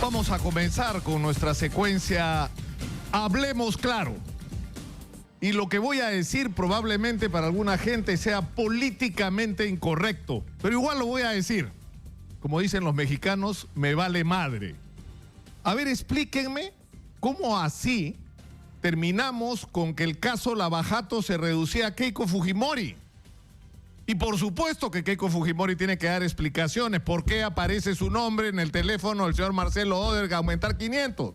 Vamos a comenzar con nuestra secuencia Hablemos Claro. Y lo que voy a decir probablemente para alguna gente sea políticamente incorrecto, pero igual lo voy a decir. Como dicen los mexicanos, me vale madre. A ver, explíquenme cómo así terminamos con que el caso Lava Jato se reducía a Keiko Fujimori. Y por supuesto que Keiko Fujimori tiene que dar explicaciones. ¿Por qué aparece su nombre en el teléfono del señor Marcelo Oderga aumentar 500?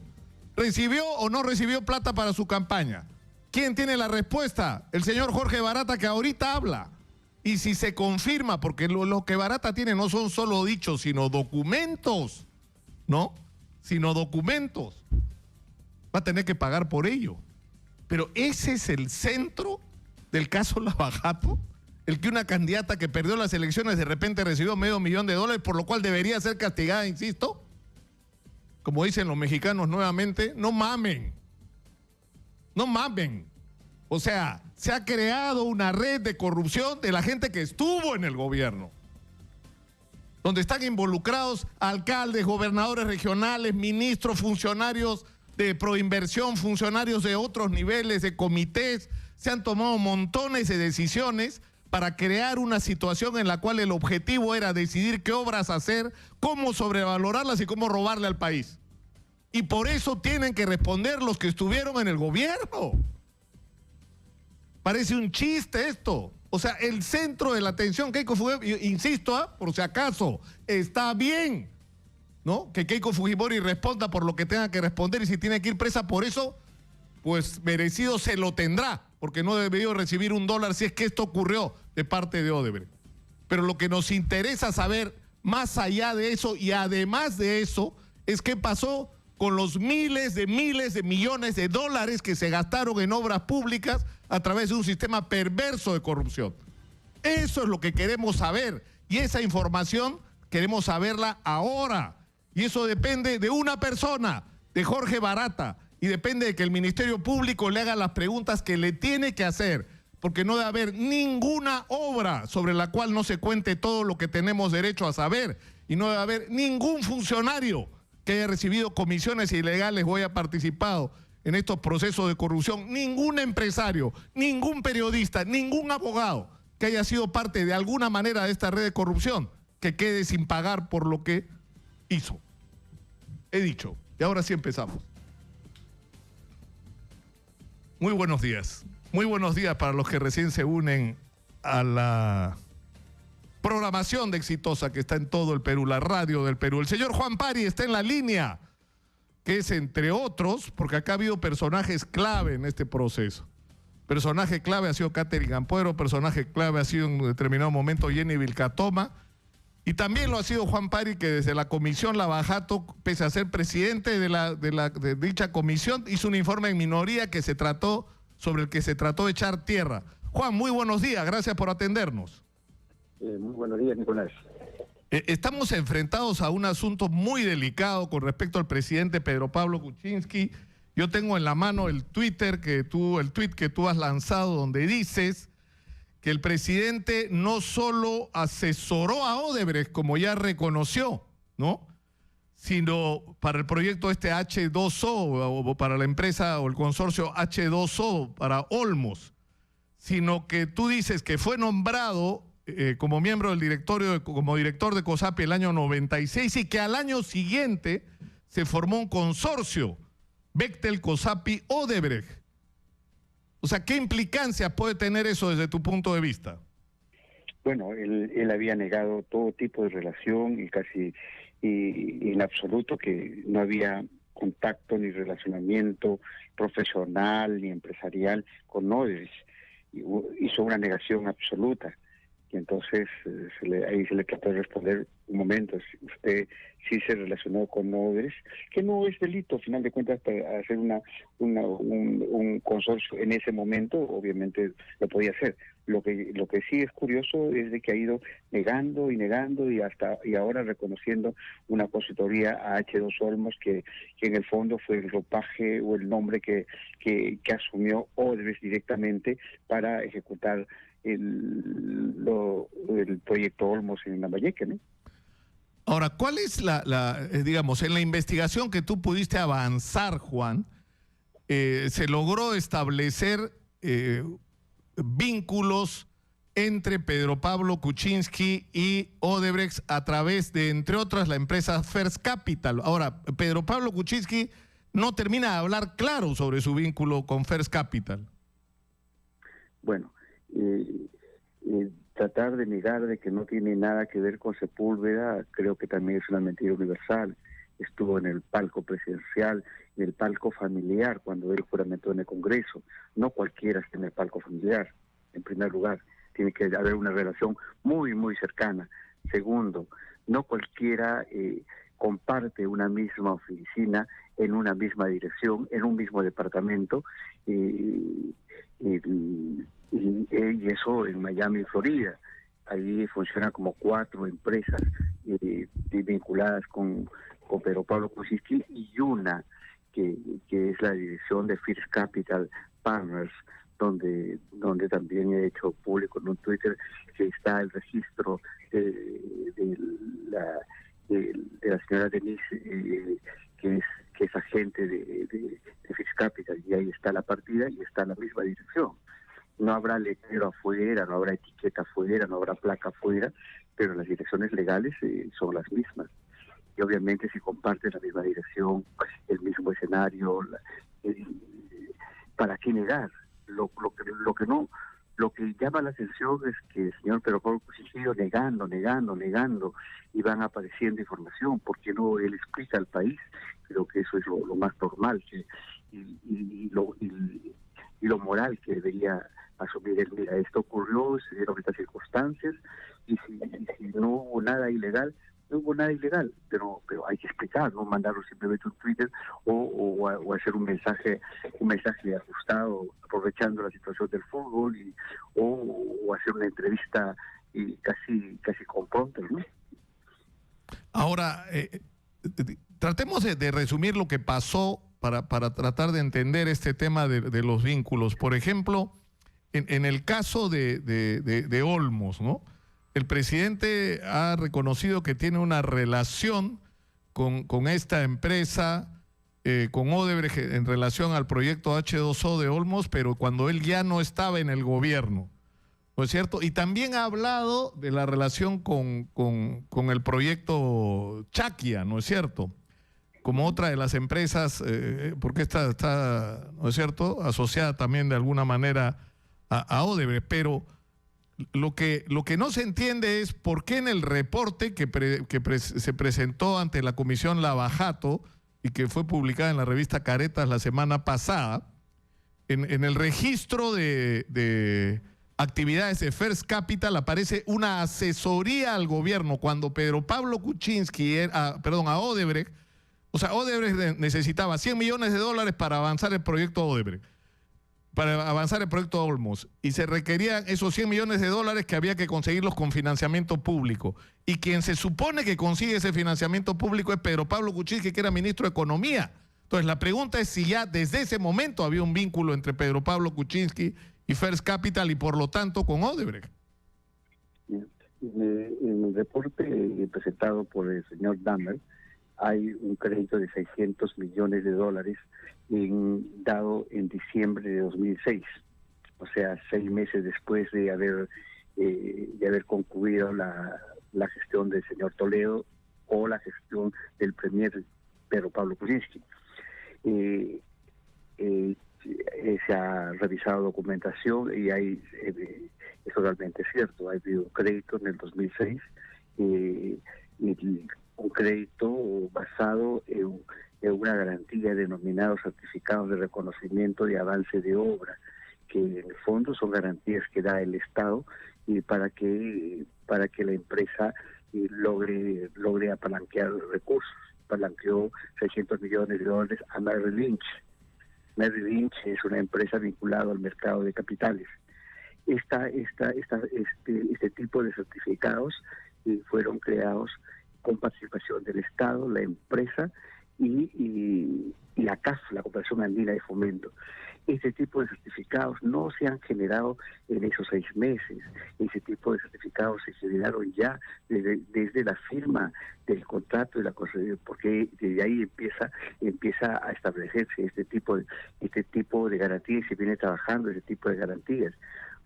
¿Recibió o no recibió plata para su campaña? ¿Quién tiene la respuesta? El señor Jorge Barata, que ahorita habla. Y si se confirma, porque lo que Barata tiene no son solo dichos, sino documentos, ¿no? Sino documentos. Va a tener que pagar por ello. Pero ese es el centro del caso Lava Jato. El que una candidata que perdió las elecciones de repente recibió $500,000, por lo cual debería ser castigada, insisto. Como dicen los mexicanos nuevamente, no mamen. No mamen. O sea, se ha creado una red de corrupción de la gente que estuvo en el gobierno, donde están involucrados alcaldes, gobernadores regionales, ministros, funcionarios de proinversión, funcionarios de otros niveles, de comités. Se han tomado montones de decisiones para crear una situación en la cual el objetivo era decidir qué obras hacer, cómo sobrevalorarlas y cómo robarle al país. Y por eso tienen que responder los que estuvieron en el gobierno. Parece un chiste esto. O sea, el centro de la atención, Keiko Fujimori, insisto, por si acaso, está bien, ¿no? Que Keiko Fujimori responda por lo que tenga que responder, y si tiene que ir presa por eso, pues merecido se lo tendrá, porque no debió recibir $1 si es que esto ocurrió de parte de Odebrecht. Pero lo que nos interesa saber, más allá de eso y además de eso, es qué pasó con los miles de millones de dólares que se gastaron en obras públicas a través de un sistema perverso de corrupción. Eso es lo que queremos saber, y esa información queremos saberla ahora. Y eso depende de una persona, de Jorge Barata, y depende de que el Ministerio Público le haga las preguntas que le tiene que hacer, porque no debe haber ninguna obra sobre la cual no se cuente todo lo que tenemos derecho a saber, y no debe haber ningún funcionario que haya recibido comisiones ilegales o haya participado en estos procesos de corrupción, ningún empresario, ningún periodista, ningún abogado que haya sido parte de alguna manera de esta red de corrupción, que quede sin pagar por lo que hizo. He dicho, y ahora sí empezamos. Muy buenos días. Muy buenos días para los que recién se unen a la programación de Exitosa que está en todo el Perú, la radio del Perú. El señor Juan Pari está en la línea, que es, entre otros, porque acá ha habido personajes clave en este proceso. Personaje clave ha sido Catherine Ampuero, personaje clave ha sido en un determinado momento Jenny Vilcatoma, y también lo ha sido Juan Pari, que desde la comisión Lava Jato, pese a ser presidente de dicha comisión, hizo un informe en minoría sobre el que se trató de echar tierra. Juan, muy buenos días, gracias por atendernos. Muy buenos días, Nicolás. Estamos enfrentados a un asunto muy delicado con respecto al presidente Pedro Pablo Kuczynski. Yo tengo en la mano el tweet que tú has lanzado, donde dices que el presidente no solo asesoró a Odebrecht, como ya reconoció, ¿no?, sino para el proyecto este H2O, o para la empresa o el consorcio H2O para Olmos, sino que tú dices que fue nombrado como miembro del directorio, como director de COSAPI el año 96, y que al año siguiente se formó un consorcio, Bechtel, COSAPI, Odebrecht. O sea, ¿qué implicancias puede tener eso desde tu punto de vista? Bueno, él había negado todo tipo de relación y casi en absoluto que no había contacto ni relacionamiento profesional ni empresarial con Odebrecht. Hizo una negación absoluta. Y entonces ahí se le trató de responder: un momento, usted sí se relacionó con Odebrecht, que no es delito, al final de cuentas, para hacer un consorcio en ese momento, obviamente lo podía hacer. Lo que sí es curioso es de que ha ido negando y ahora reconociendo una consultoría a H2 Olmos, que en el fondo fue el ropaje o el nombre que asumió Odebrecht directamente para ejecutar el proyecto Olmos en Lambayeque, ¿no? Ahora, ¿cuál es digamos, en la investigación que tú pudiste avanzar, Juan, se logró establecer vínculos entre Pedro Pablo Kuczynski y Odebrecht a través de, entre otras, la empresa First Capital? Ahora, Pedro Pablo Kuczynski no termina de hablar claro sobre su vínculo con First Capital. Bueno, tratar de negar de que no tiene nada que ver con Sepúlveda creo que también es una mentira universal. Estuvo en el palco presidencial, en el palco familiar cuando él juramentó en el Congreso. No cualquiera está en el palco familiar, en primer lugar. Tiene que haber una relación muy, muy cercana. Segundo, no cualquiera comparte una misma oficina, en una misma dirección, en un mismo departamento, y eso en Miami, Florida. Ahí funcionan como 4 empresas vinculadas con Pedro Pablo Kuczynski y una que es la dirección de First Capital Partners, donde también he hecho público en un Twitter que está el registro de la señora Denise, que es agente de First Capital, y ahí está la partida y está en la misma dirección. No habrá letrero afuera, no habrá etiqueta afuera, no habrá placa afuera, pero las direcciones legales son las mismas. Y obviamente si comparten la misma dirección, el mismo escenario, ¿para qué negar? Lo que llama la atención es que el señor Pedro Pablo Kuczynski negando, y van apareciendo información, porque no él explica al país. Creo que eso es lo más normal y lo moral que debería asumir él. Mira, esto ocurrió, se dieron estas circunstancias, y si no hubo nada ilegal, no hubo nada ilegal, pero hay que explicar, no mandarlo simplemente un Twitter o hacer un mensaje ajustado aprovechando la situación del fútbol, o hacer una entrevista y casi con prompter, ¿no? Ahora, tratemos de resumir lo que pasó para tratar de entender este tema de los vínculos. Por ejemplo, en el caso de Olmos, ¿no? El presidente ha reconocido que tiene una relación con esta empresa, con Odebrecht, en relación al proyecto H2O de Olmos, pero cuando él ya no estaba en el gobierno, ¿no es cierto? Y también ha hablado de la relación con el proyecto Chaquia, ¿no es cierto? Como otra de las empresas, porque está, ¿no es cierto?, asociada también de alguna manera a Odebrecht, pero lo que no se entiende es por qué en el reporte que se presentó ante la Comisión Lavajato y que fue publicada en la revista Caretas la semana pasada, en el registro de actividades de First Capital aparece una asesoría al gobierno cuando Pedro Pablo Kuczynski, a Odebrecht, o sea, Odebrecht necesitaba $100 millones para avanzar el proyecto Odebrecht, para avanzar el proyecto Olmos, y se requerían esos $100 millones que había que conseguirlos con financiamiento público. Y quien se supone que consigue ese financiamiento público es Pedro Pablo Kuczynski, que era ministro de Economía. Entonces, la pregunta es si ya desde ese momento había un vínculo entre Pedro Pablo Kuczynski y First Capital y por lo tanto con Odebrecht. En el reporte presentado por el señor Dahmer hay un crédito de $600 millones dado en diciembre de 2006, o sea, 6 meses después de haber concluido la gestión del señor Toledo o la gestión del premier Pedro Pablo Kuczynski. Se ha revisado documentación y es totalmente cierto, ha habido un crédito en el 2006, un crédito basado en una garantía denominados certificados de reconocimiento de avance de obra, que en el fondo son garantías que da el Estado para que la empresa logre apalanquear los recursos. Apalanqueó $600 millones a Merrill Lynch. Merrill Lynch es una empresa vinculada al mercado de capitales. Este tipo de certificados fueron creados con participación del Estado, la empresa y la CAF, la Cooperación Andina de Fomento. este tipo de certificados no se han generado en esos 6 meses. Ese tipo de certificados se generaron ya desde la firma del contrato y la cosa, porque desde ahí empieza a establecerse este tipo de garantías y se viene trabajando ese tipo de garantías.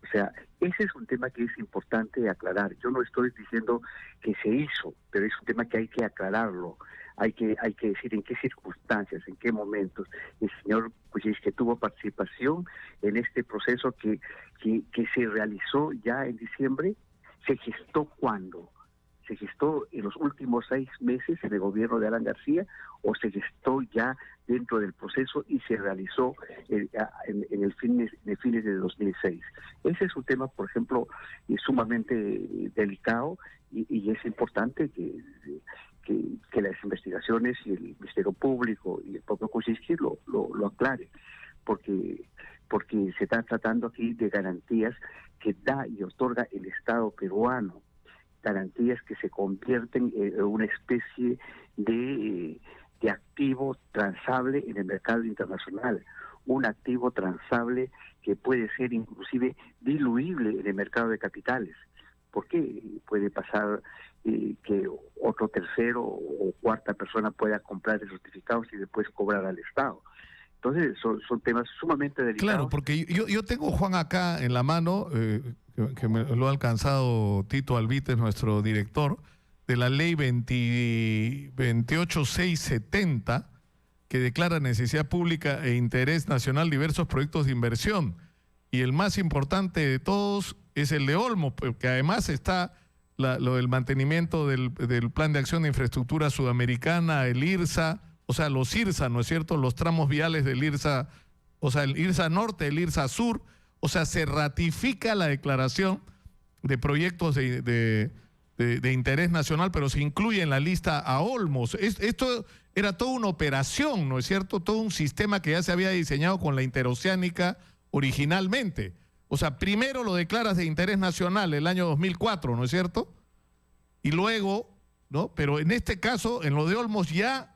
O sea, ese es un tema que es importante aclarar. Yo no estoy diciendo que se hizo, pero es un tema que hay que aclararlo. Hay que decir en qué circunstancias, en qué momentos el señor Kuczynski tuvo participación en este proceso que se realizó ya en diciembre. ¿Se gestó cuándo? ¿Se gestó en los últimos 6 meses en el gobierno de Alan García o se gestó ya dentro del proceso y se realizó en el fines de 2006? Ese es un tema, por ejemplo, sumamente delicado y es importante que las investigaciones y el Ministerio Público y el propio Kuczynski lo aclaren, porque se está tratando aquí de garantías que da y otorga el Estado peruano, garantías que se convierten en una especie de activo transable en el mercado internacional, un activo transable que puede ser inclusive diluible en el mercado de capitales. ¿Por qué puede pasar que otro tercero o cuarta persona pueda comprar esos certificados y después cobrar al Estado? Entonces son temas sumamente delicados. Claro, porque yo tengo, Juan, acá en la mano, que me lo ha alcanzado Tito Albites, nuestro director, de la ley 28670, que declara necesidad pública e interés nacional diversos proyectos de inversión. Y el más importante de todos es el de Olmos, porque además está lo del mantenimiento del Plan de Acción de Infraestructura Sudamericana, el IRSA, o sea, los IRSA, ¿no es cierto?, los tramos viales del IRSA, o sea, el IRSA Norte, el IRSA Sur, o sea, se ratifica la declaración de proyectos de interés nacional, pero se incluye en la lista a Olmos. Esto era toda una operación, ¿no es cierto?, todo un sistema que ya se había diseñado con la interoceánica originalmente. O sea, primero lo declaras de interés nacional el año 2004, ¿no es cierto? Y luego, ¿no? Pero en este caso, en lo de Olmos ya,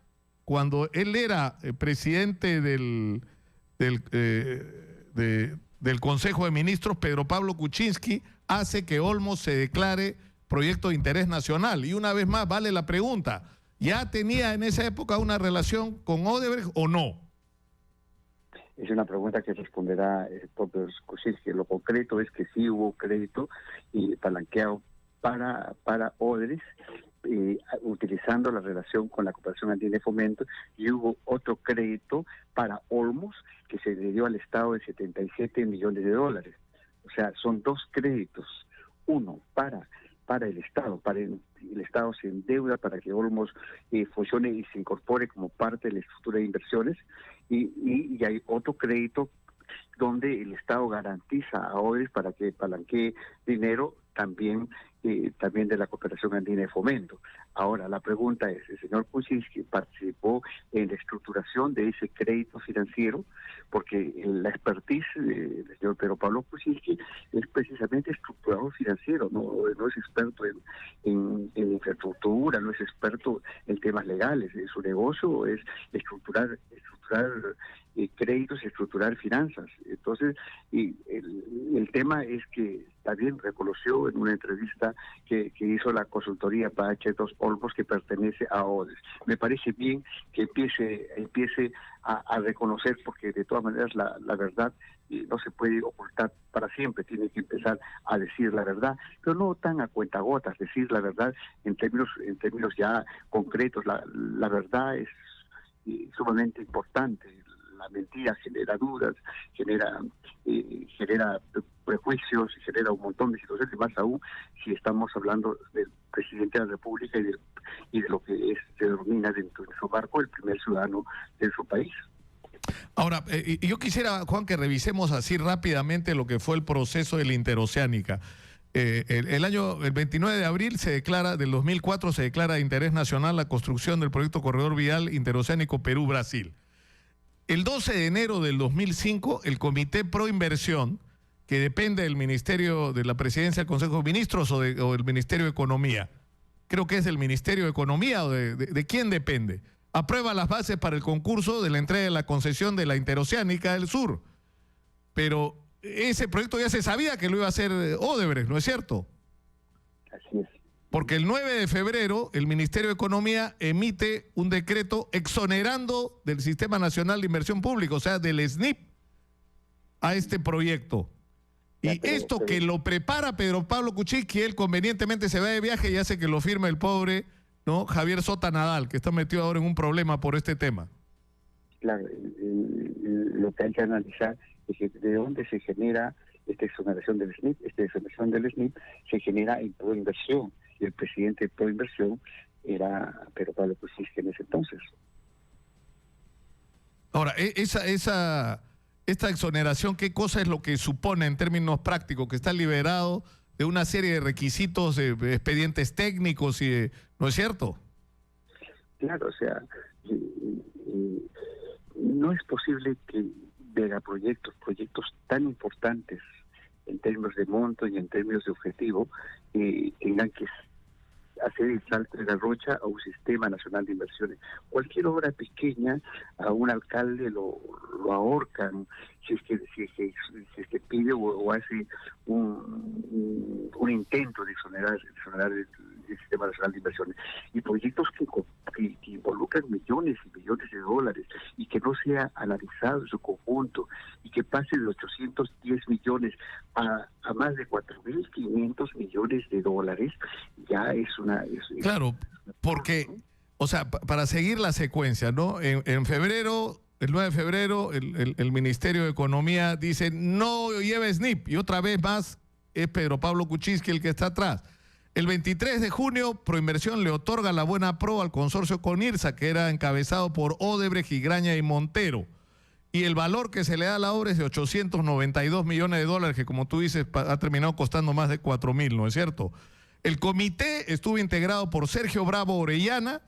cuando él era presidente del Consejo de Ministros, Pedro Pablo Kuczynski hace que Olmos se declare proyecto de interés nacional. Y una vez más, vale la pregunta, ¿ya tenía en esa época una relación con Odebrecht o no? Es una pregunta que responderá el propio Kuczynski. Lo concreto es que sí hubo crédito y palanqueado para Odebrecht, utilizando la relación con la Cooperación Andina de Fomento, y hubo otro crédito para Olmos que se le dio al Estado de 77 millones de dólares. O sea, son 2 créditos, uno para el Estado, el Estado se endeuda para que Olmos funcione y se incorpore como parte de la estructura de inversiones, y hay otro crédito donde el Estado garantiza a Odebrecht para que palanquee dinero también de la Cooperación Andina de Fomento. Ahora, la pregunta es, ¿el señor Kuczynski participó en la estructuración de ese crédito financiero? Porque la expertise del señor Pedro Pablo Kuczynski es precisamente estructurador financiero, no es experto en infraestructura, no es experto en temas legales. Su negocio es estructurar créditos y estructurar finanzas. Entonces, el tema es que también reconoció en una entrevista que hizo la consultoría para Chetos Olmos que pertenece a Odebrecht. Me parece bien que empiece a reconocer, porque de todas maneras la verdad no se puede ocultar para siempre, tiene que empezar a decir la verdad, pero no tan a cuentagotas, decir la verdad en términos ya concretos. La verdad es sumamente importante. La mentira genera dudas, genera prejuicios, genera un montón de situaciones, más aún si estamos hablando del presidente de la República y de lo que se denomina dentro de su marco el primer ciudadano de su país. Ahora, yo quisiera, Juan, que revisemos así rápidamente lo que fue el proceso de la interoceánica. El 29 de abril del 2004 se declara de interés nacional la construcción del proyecto Corredor Vial Interoceánico Perú-Brasil. El 12 de enero del 2005, el Comité Pro Inversión, que depende del Ministerio de la Presidencia del Consejo de Ministros o del Ministerio de Economía, creo que es del Ministerio de Economía o de quién depende, aprueba las bases para el concurso de la entrega de la concesión de la Interoceánica del Sur. pero ese proyecto ya se sabía que lo iba a hacer Odebrecht, ¿no es cierto? Así es. Porque el 9 de febrero el Ministerio de Economía emite un decreto exonerando del Sistema Nacional de Inversión Pública, o sea, del SNIP, a este proyecto. Y esto que lo prepara Pedro Pablo Kuczynski, él convenientemente se va de viaje y hace que lo firme el pobre, ¿no?, Javier Sota Nadal, que está metido ahora en un problema por este tema. Claro, lo que hay que analizar es que de dónde se genera esta exoneración del SNIP. Esta exoneración del SNIP se genera en Proinversión, y el presidente de Proinversión era Pedro Pablo Kuczynski en ese entonces. Ahora, esta exoneración, ¿qué cosa es lo que supone en términos prácticos? Que está liberado de una serie de requisitos, de expedientes técnicos, ¿no es cierto? Claro, o sea, no es posible que megaproyectos, proyectos tan importantes en términos de monto y en términos de objetivo, tengan que hacer el salto de la rocha a un sistema nacional de inversiones. Cualquier obra pequeña, a un alcalde lo ahorcan si es que pide o hace un intento de exonerar el sistema nacional de inversiones. Y proyectos que involucran millones y millones de dólares y que no sea analizado en su conjunto y que pase de 810 millones a más de 4.500 millones de dólares, ya es una... Claro, porque, o sea, para seguir la secuencia, ¿no? En febrero, el 9 de febrero, el Ministerio de Economía dice no lleve SNIP, y otra vez más es Pedro Pablo Kuczynski el que está atrás. El 23 de junio, Proinversión le otorga la buena pro al consorcio Conirsa, que era encabezado por Odebrecht, Gigraña y Montero. Y el valor que se le da a la obra es de 892 millones de dólares, que como tú dices, ha terminado costando más de 4.000, ¿no es cierto? El comité estuvo integrado por Sergio Bravo Orellana,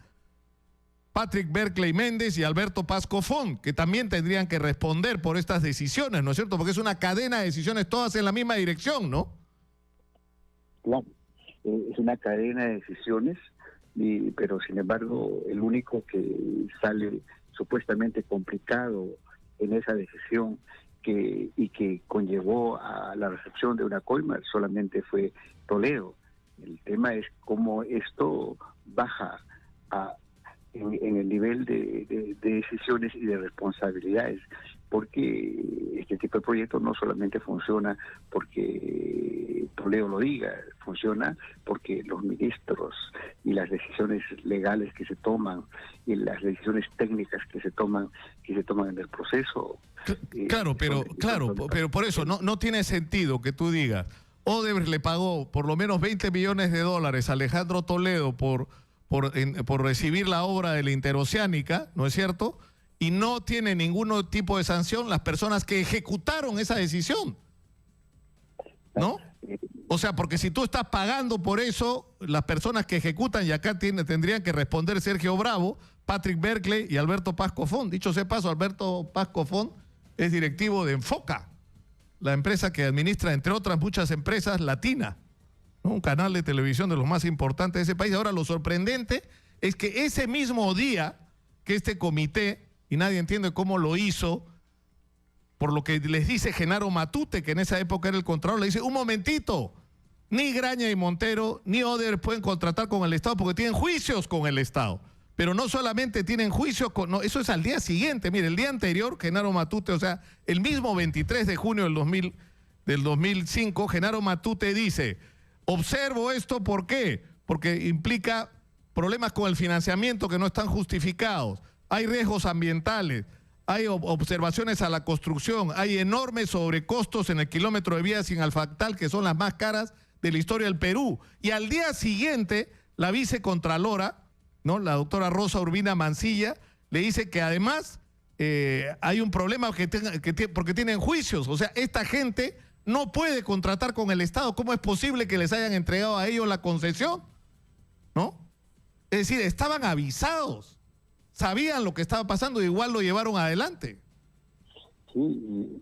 Patrick Berkeley Méndez y Alberto Paz Cofón, que también tendrían que responder por estas decisiones, ¿no es cierto? Porque es una cadena de decisiones todas en la misma dirección, ¿no? Claro, es una cadena de decisiones, pero sin embargo el único que sale supuestamente complicado en esa decisión y que conllevó a la recepción de una coima solamente fue Toledo. El tema es cómo esto baja en el nivel de decisiones y de responsabilidades, porque este tipo de proyectos no solamente funciona porque Toledo lo diga, funciona porque los ministros y las decisiones legales que se toman y las decisiones técnicas que se toman en el proceso. Pero por eso no tiene sentido que tú digas Odebrecht le pagó por lo menos 20 millones de dólares a Alejandro Toledo por recibir la obra de la Interoceánica, ¿no es cierto? Y no tiene ningún tipo de sanción las personas que ejecutaron esa decisión, ¿no? O sea, porque si tú estás pagando por eso, las personas que ejecutan, y acá tendrían que responder Sergio Bravo, Patrick Berkeley y Alberto Paz Cofón. Dicho sea paso, Alberto Paz Cofón es directivo de Enfoca, la empresa que administra, entre otras muchas empresas, Latina, ¿no? Un canal de televisión de los más importantes de ese país. Ahora, lo sorprendente es que ese mismo día que este comité, y nadie entiende cómo lo hizo, por lo que les dice Genaro Matute, que en esa época era el Contralor, le dice, un momentito, ni Graña y Montero, ni Odebrecht pueden contratar con el Estado porque tienen juicios con el Estado. Pero no solamente tienen juicios, eso es al día siguiente. Mire, el día anterior, Genaro Matute, o sea, el mismo 23 de junio del 2005, Genaro Matute dice, observo esto, ¿por qué? Porque implica problemas con el financiamiento que no están justificados, hay riesgos ambientales, hay observaciones a la construcción, hay enormes sobrecostos en el kilómetro de vía sin alfactal, que son las más caras de la historia del Perú. Y al día siguiente, la vicecontralora, ¿no?, la doctora Rosa Urbina Mancilla, le dice que además hay un problema porque tienen juicios. O sea, esta gente no puede contratar con el Estado. ¿Cómo es posible que les hayan entregado a ellos la concesión? ¿No? Es decir, estaban avisados, sabían lo que estaba pasando y igual lo llevaron adelante. Sí,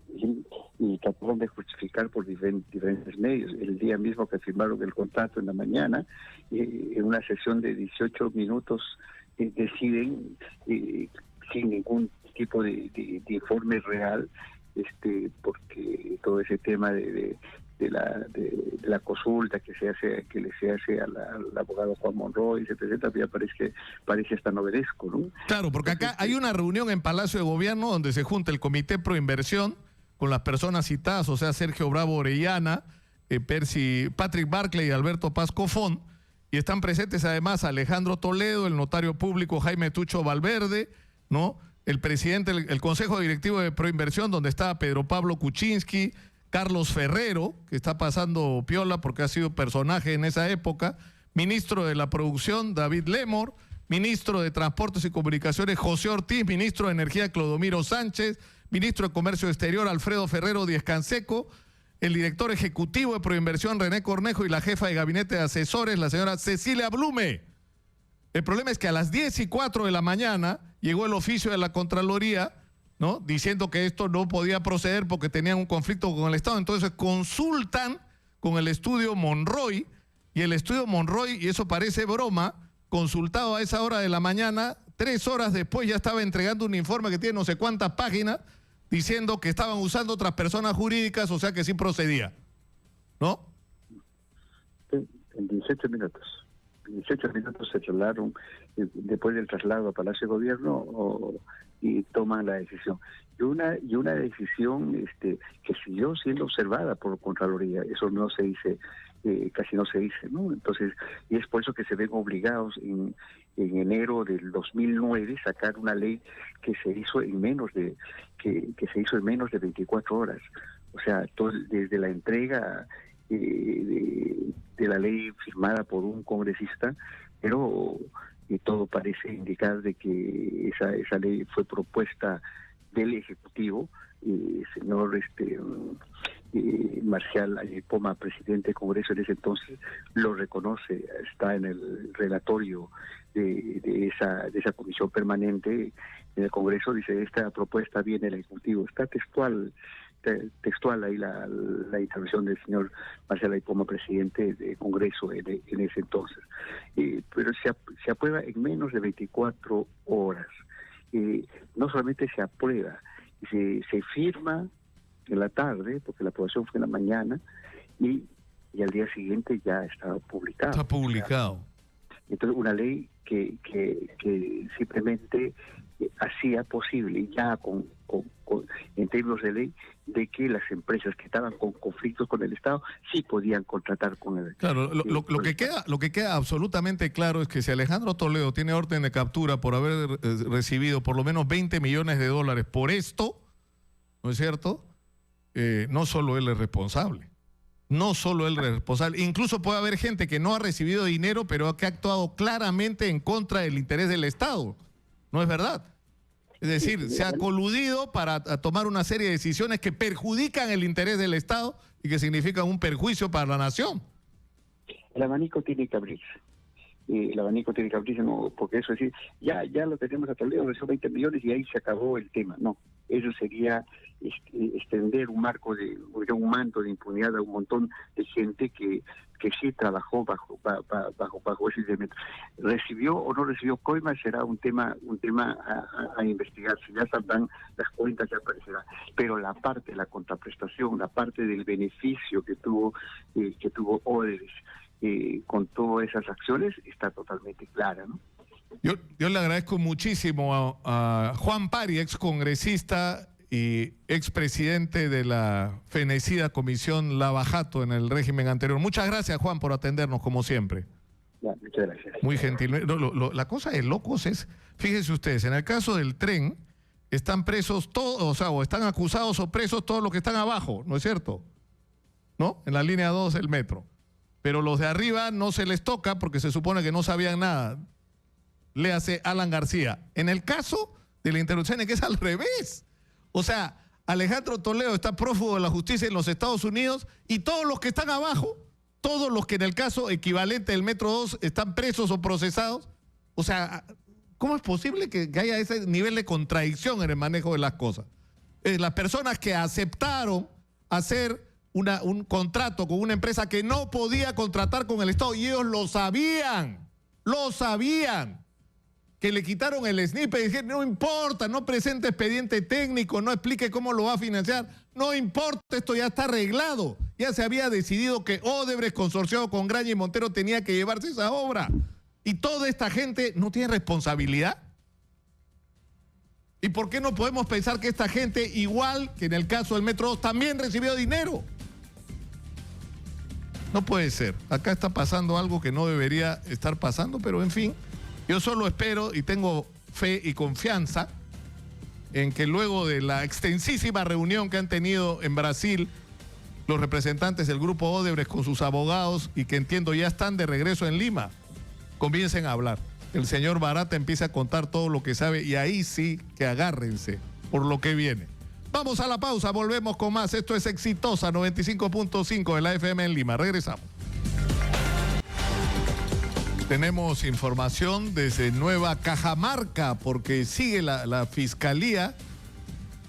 y trataron de justificar por diferentes medios. El día mismo que firmaron el contrato en la mañana, en una sesión de 18 minutos, deciden, sin ningún tipo de informe real, porque todo ese tema de la consulta que le hace al abogado Juan Monroy, etcétera, ya parece hasta novelesco, ¿no? Claro, porque acá hay una reunión en Palacio de Gobierno donde se junta el Comité Pro Inversión con las personas citadas, o sea, Sergio Bravo Orellana, Patrick Barclay y Alberto Paz Cofón, y están presentes además Alejandro Toledo, el notario público Jaime Tucho Valverde, ¿no? El presidente, el Consejo Directivo de Proinversión, donde está Pedro Pablo Kuczynski, Carlos Ferrero, que está pasando piola porque ha sido personaje en esa época, ministro de la Producción David Lemor, ministro de Transportes y Comunicaciones José Ortiz, ministro de Energía Clodomiro Sánchez, ministro de Comercio Exterior Alfredo Ferrero Díez Canseco, el director ejecutivo de Proinversión René Cornejo y la jefa de gabinete de asesores, la señora Cecilia Blume. El problema es que a las 10:04 de la mañana llegó el oficio de la Contraloría, ¿no?, diciendo que esto no podía proceder porque tenían un conflicto con el Estado. Entonces consultan con el estudio Monroy, y el estudio Monroy, y eso parece broma, consultado a esa hora de la mañana, 3 horas después ya estaba entregando un informe que tiene no sé cuántas páginas, diciendo que estaban usando otras personas jurídicas, o sea que sí procedía, ¿no? En 18 minutos. En 18 minutos se trasladaron, después del traslado a Palacio de Gobierno, y toman la decisión. Y una decisión que siguió siendo observada por Contraloría. Eso no se dice, casi no se dice, ¿no? Entonces, y es por eso que se ven obligados en enero del 2009 sacar una ley que se hizo en menos de 24 horas. O sea, desde la entrega de la ley firmada por un congresista, pero todo parece indicar de que esa ley fue propuesta del Ejecutivo. Señor Marcial Poma, presidente del Congreso en ese entonces, lo reconoce, está en el relatorio de esa comisión permanente en el Congreso, dice: esta propuesta viene del Ejecutivo. Está textual ahí la intervención del señor Marcial Aipoma, presidente del Congreso en ese entonces. Pero se aprueba en menos de 24 horas. No solamente se aprueba, se firma en la tarde, porque la aprobación fue en la mañana, y al día siguiente ya estaba publicado. Está publicado. Entonces, una ley que simplemente hacía posible, ya en términos de ley, de que las empresas que estaban con conflictos con el Estado sí podían contratar con el Claro, lo que queda absolutamente claro es que si Alejandro Toledo tiene orden de captura por haber recibido por lo menos $20 millones por esto, ¿no es cierto? No solo él es responsable. No solo él es responsable. Incluso puede haber gente que no ha recibido dinero, pero que ha actuado claramente en contra del interés del Estado. ¿No es verdad? Es decir, se ha coludido para tomar una serie de decisiones que perjudican el interés del Estado y que significan un perjuicio para la nación. El abanico tiene que abrirse. No, porque eso es decir, ya lo tenemos a Toledo, recibió 20 millones y ahí se acabó el tema. No, eso sería extender un manto de impunidad a un montón de gente que sí trabajó bajo ese elemento. ¿Recibió o no recibió coimas? Será un tema a investigar. Si ya saldrán las cuentas, ya aparecerá. Pero la parte de la contraprestación, la parte del beneficio que tuvo Odebrecht con todas esas acciones está totalmente clara, ¿no? Yo le agradezco muchísimo a Juan Pari, excongresista y expresidente de la fenecida Comisión Lavajato en el régimen anterior. Muchas gracias, Juan, por atendernos como siempre. Ya, muchas gracias. Muy gentil. La cosa de locos es, fíjense ustedes, en el caso del tren están presos todos, o están acusados o presos todos los que están abajo, ¿no es cierto? ¿No? En la línea 2 del metro. Pero los de arriba no se les toca porque se supone que no sabían nada. Léase Alan García. En el caso de la interrupción, que es al revés. O sea, Alejandro Toledo está prófugo de la justicia en los Estados Unidos y todos los que están abajo, todos los que en el caso equivalente del Metro 2 están presos o procesados. O sea, ¿cómo es posible que haya ese nivel de contradicción en el manejo de las cosas? Las personas que aceptaron hacer un contrato con una empresa que no podía contratar con el Estado y ellos lo sabían, que le quitaron el SNIP y dijeron, no importa, no presente expediente técnico, no explique cómo lo va a financiar, no importa, esto ya está arreglado. Ya se había decidido que Odebrecht, consorciado con Graña y Montero, tenía que llevarse esa obra. Y toda esta gente no tiene responsabilidad. ¿Y por qué no podemos pensar que esta gente, igual que en el caso del Metro 2, también recibió dinero? No puede ser. Acá está pasando algo que no debería estar pasando, pero en fin, yo solo espero y tengo fe y confianza en que luego de la extensísima reunión que han tenido en Brasil los representantes del grupo Odebrecht con sus abogados y que entiendo ya están de regreso en Lima, comiencen a hablar. El señor Barata empieza a contar todo lo que sabe y ahí sí que agárrense por lo que viene. Vamos a la pausa, volvemos con más. Esto es Exitosa 95.5 de la FM en Lima. Regresamos. Tenemos información desde Nueva Cajamarca porque sigue la fiscalía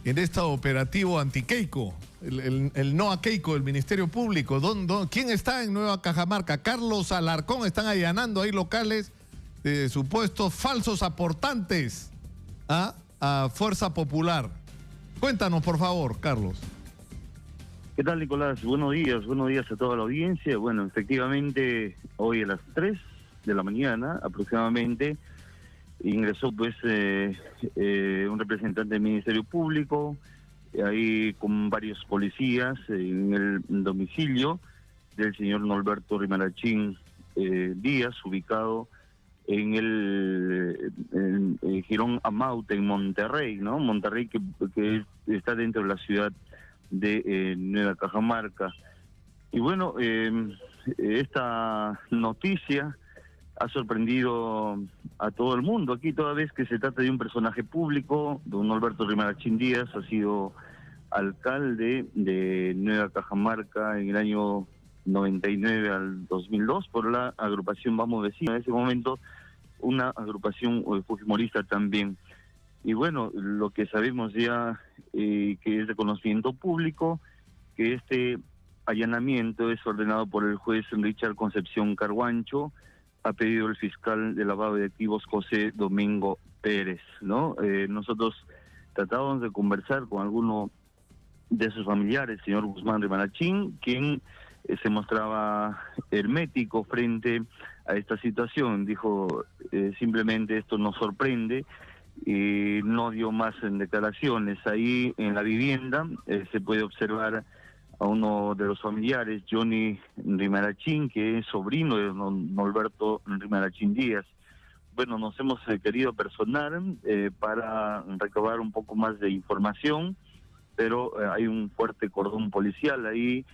en este operativo anti-Keiko, el no a Keiko del Ministerio Público. ¿Quién está en Nueva Cajamarca? Carlos Alarcón. Están allanando ahí locales de supuestos falsos aportantes a Fuerza Popular. Cuéntanos, por favor, Carlos. ¿Qué tal, Nicolás? Buenos días a toda la audiencia. Bueno, efectivamente, hoy a las 3 de la mañana aproximadamente ingresó pues un representante del Ministerio Público, ahí con varios policías en el domicilio del señor Norberto Rimarachín Díaz, ubicado en el Jirón Amaute, en Monterrey, ¿no? Monterrey que está dentro de la ciudad de Nueva Cajamarca. Y bueno, esta noticia ha sorprendido a todo el mundo aquí, toda vez que se trata de un personaje público. Don Norberto Rimarachín Díaz ha sido alcalde de Nueva Cajamarca en el año 99 al 2002 por la agrupación Vamos Vecinos, en ese momento una agrupación fujimorista también. Y bueno, lo que sabemos ya, que es de conocimiento público, que este allanamiento es ordenado por el juez Richard Concepción Carguancho, a pedido del fiscal de lavado de activos José Domingo Pérez, ¿no? Nosotros tratábamos de conversar con alguno de sus familiares, señor Guzmán Rimarachín, quien se mostraba hermético frente a esta situación. Dijo, simplemente esto nos sorprende, y no dio más en declaraciones. Ahí en la vivienda se puede observar a uno de los familiares, Johnny Rimarachín, que es sobrino de Norberto Rimarachín Díaz. Bueno, nos hemos querido personar para recabar un poco más de información, pero hay un fuerte cordón policial ahí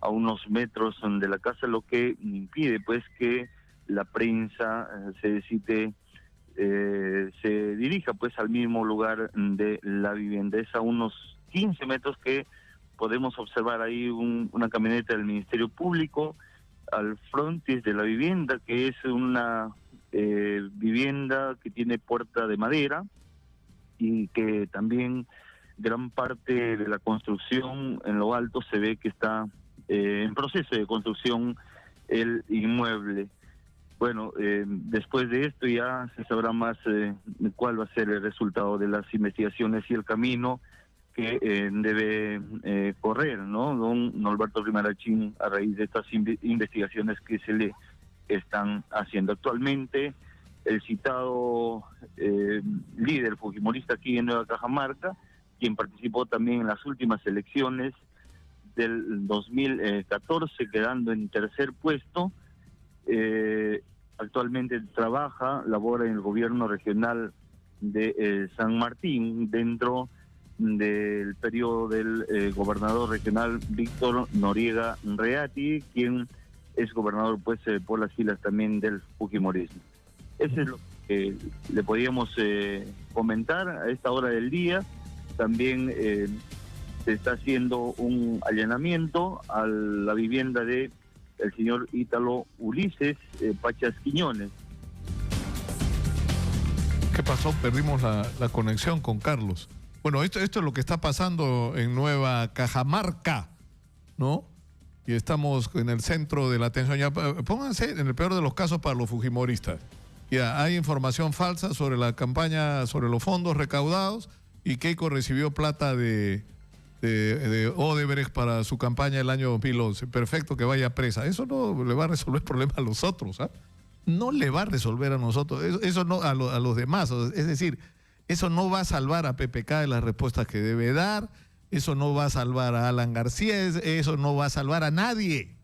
a unos metros de la casa, lo que impide pues que la prensa se dirija pues al mismo lugar de la vivienda. Es a unos 15 metros que podemos observar ahí una camioneta del Ministerio Público al frontis de la vivienda, que es una vivienda que tiene puerta de madera y que también gran parte de la construcción en lo alto se ve que está en proceso de construcción el inmueble. Bueno, después de esto ya se sabrá más cuál va a ser el resultado de las investigaciones y el camino que debe correr, ¿no? Don Norberto Rimarachín, a raíz de estas investigaciones que se le están haciendo actualmente. El citado líder fujimorista aquí en Nueva Cajamarca, quien participó también en las últimas elecciones del 2014, quedando en tercer puesto, actualmente labora en el gobierno regional de San Martín, dentro del periodo del gobernador regional Víctor Noriega Reati, quien es gobernador pues por las filas también del fujimorismo. Eso es lo que le podíamos comentar a esta hora del día. También se está haciendo un allanamiento a la vivienda de el señor Ítalo Ulises Pachas Quiñones. ¿Qué pasó? Perdimos la conexión con Carlos. Bueno, esto es lo que está pasando en Nueva Cajamarca, ¿no? Y estamos en el centro de la atención. Ya, pónganse en el peor de los casos para los fujimoristas. Ya, hay información falsa sobre la campaña, sobre los fondos recaudados, y Keiko recibió plata de Odebrecht para su campaña el año 2011. Perfecto, que vaya presa. Eso no le va a resolver el problema a los otros, ¿ah? No le va a resolver a nosotros, eso no a los demás. Es decir, eso no va a salvar a PPK de las respuestas que debe dar, eso no va a salvar a Alan García, eso no va a salvar a nadie.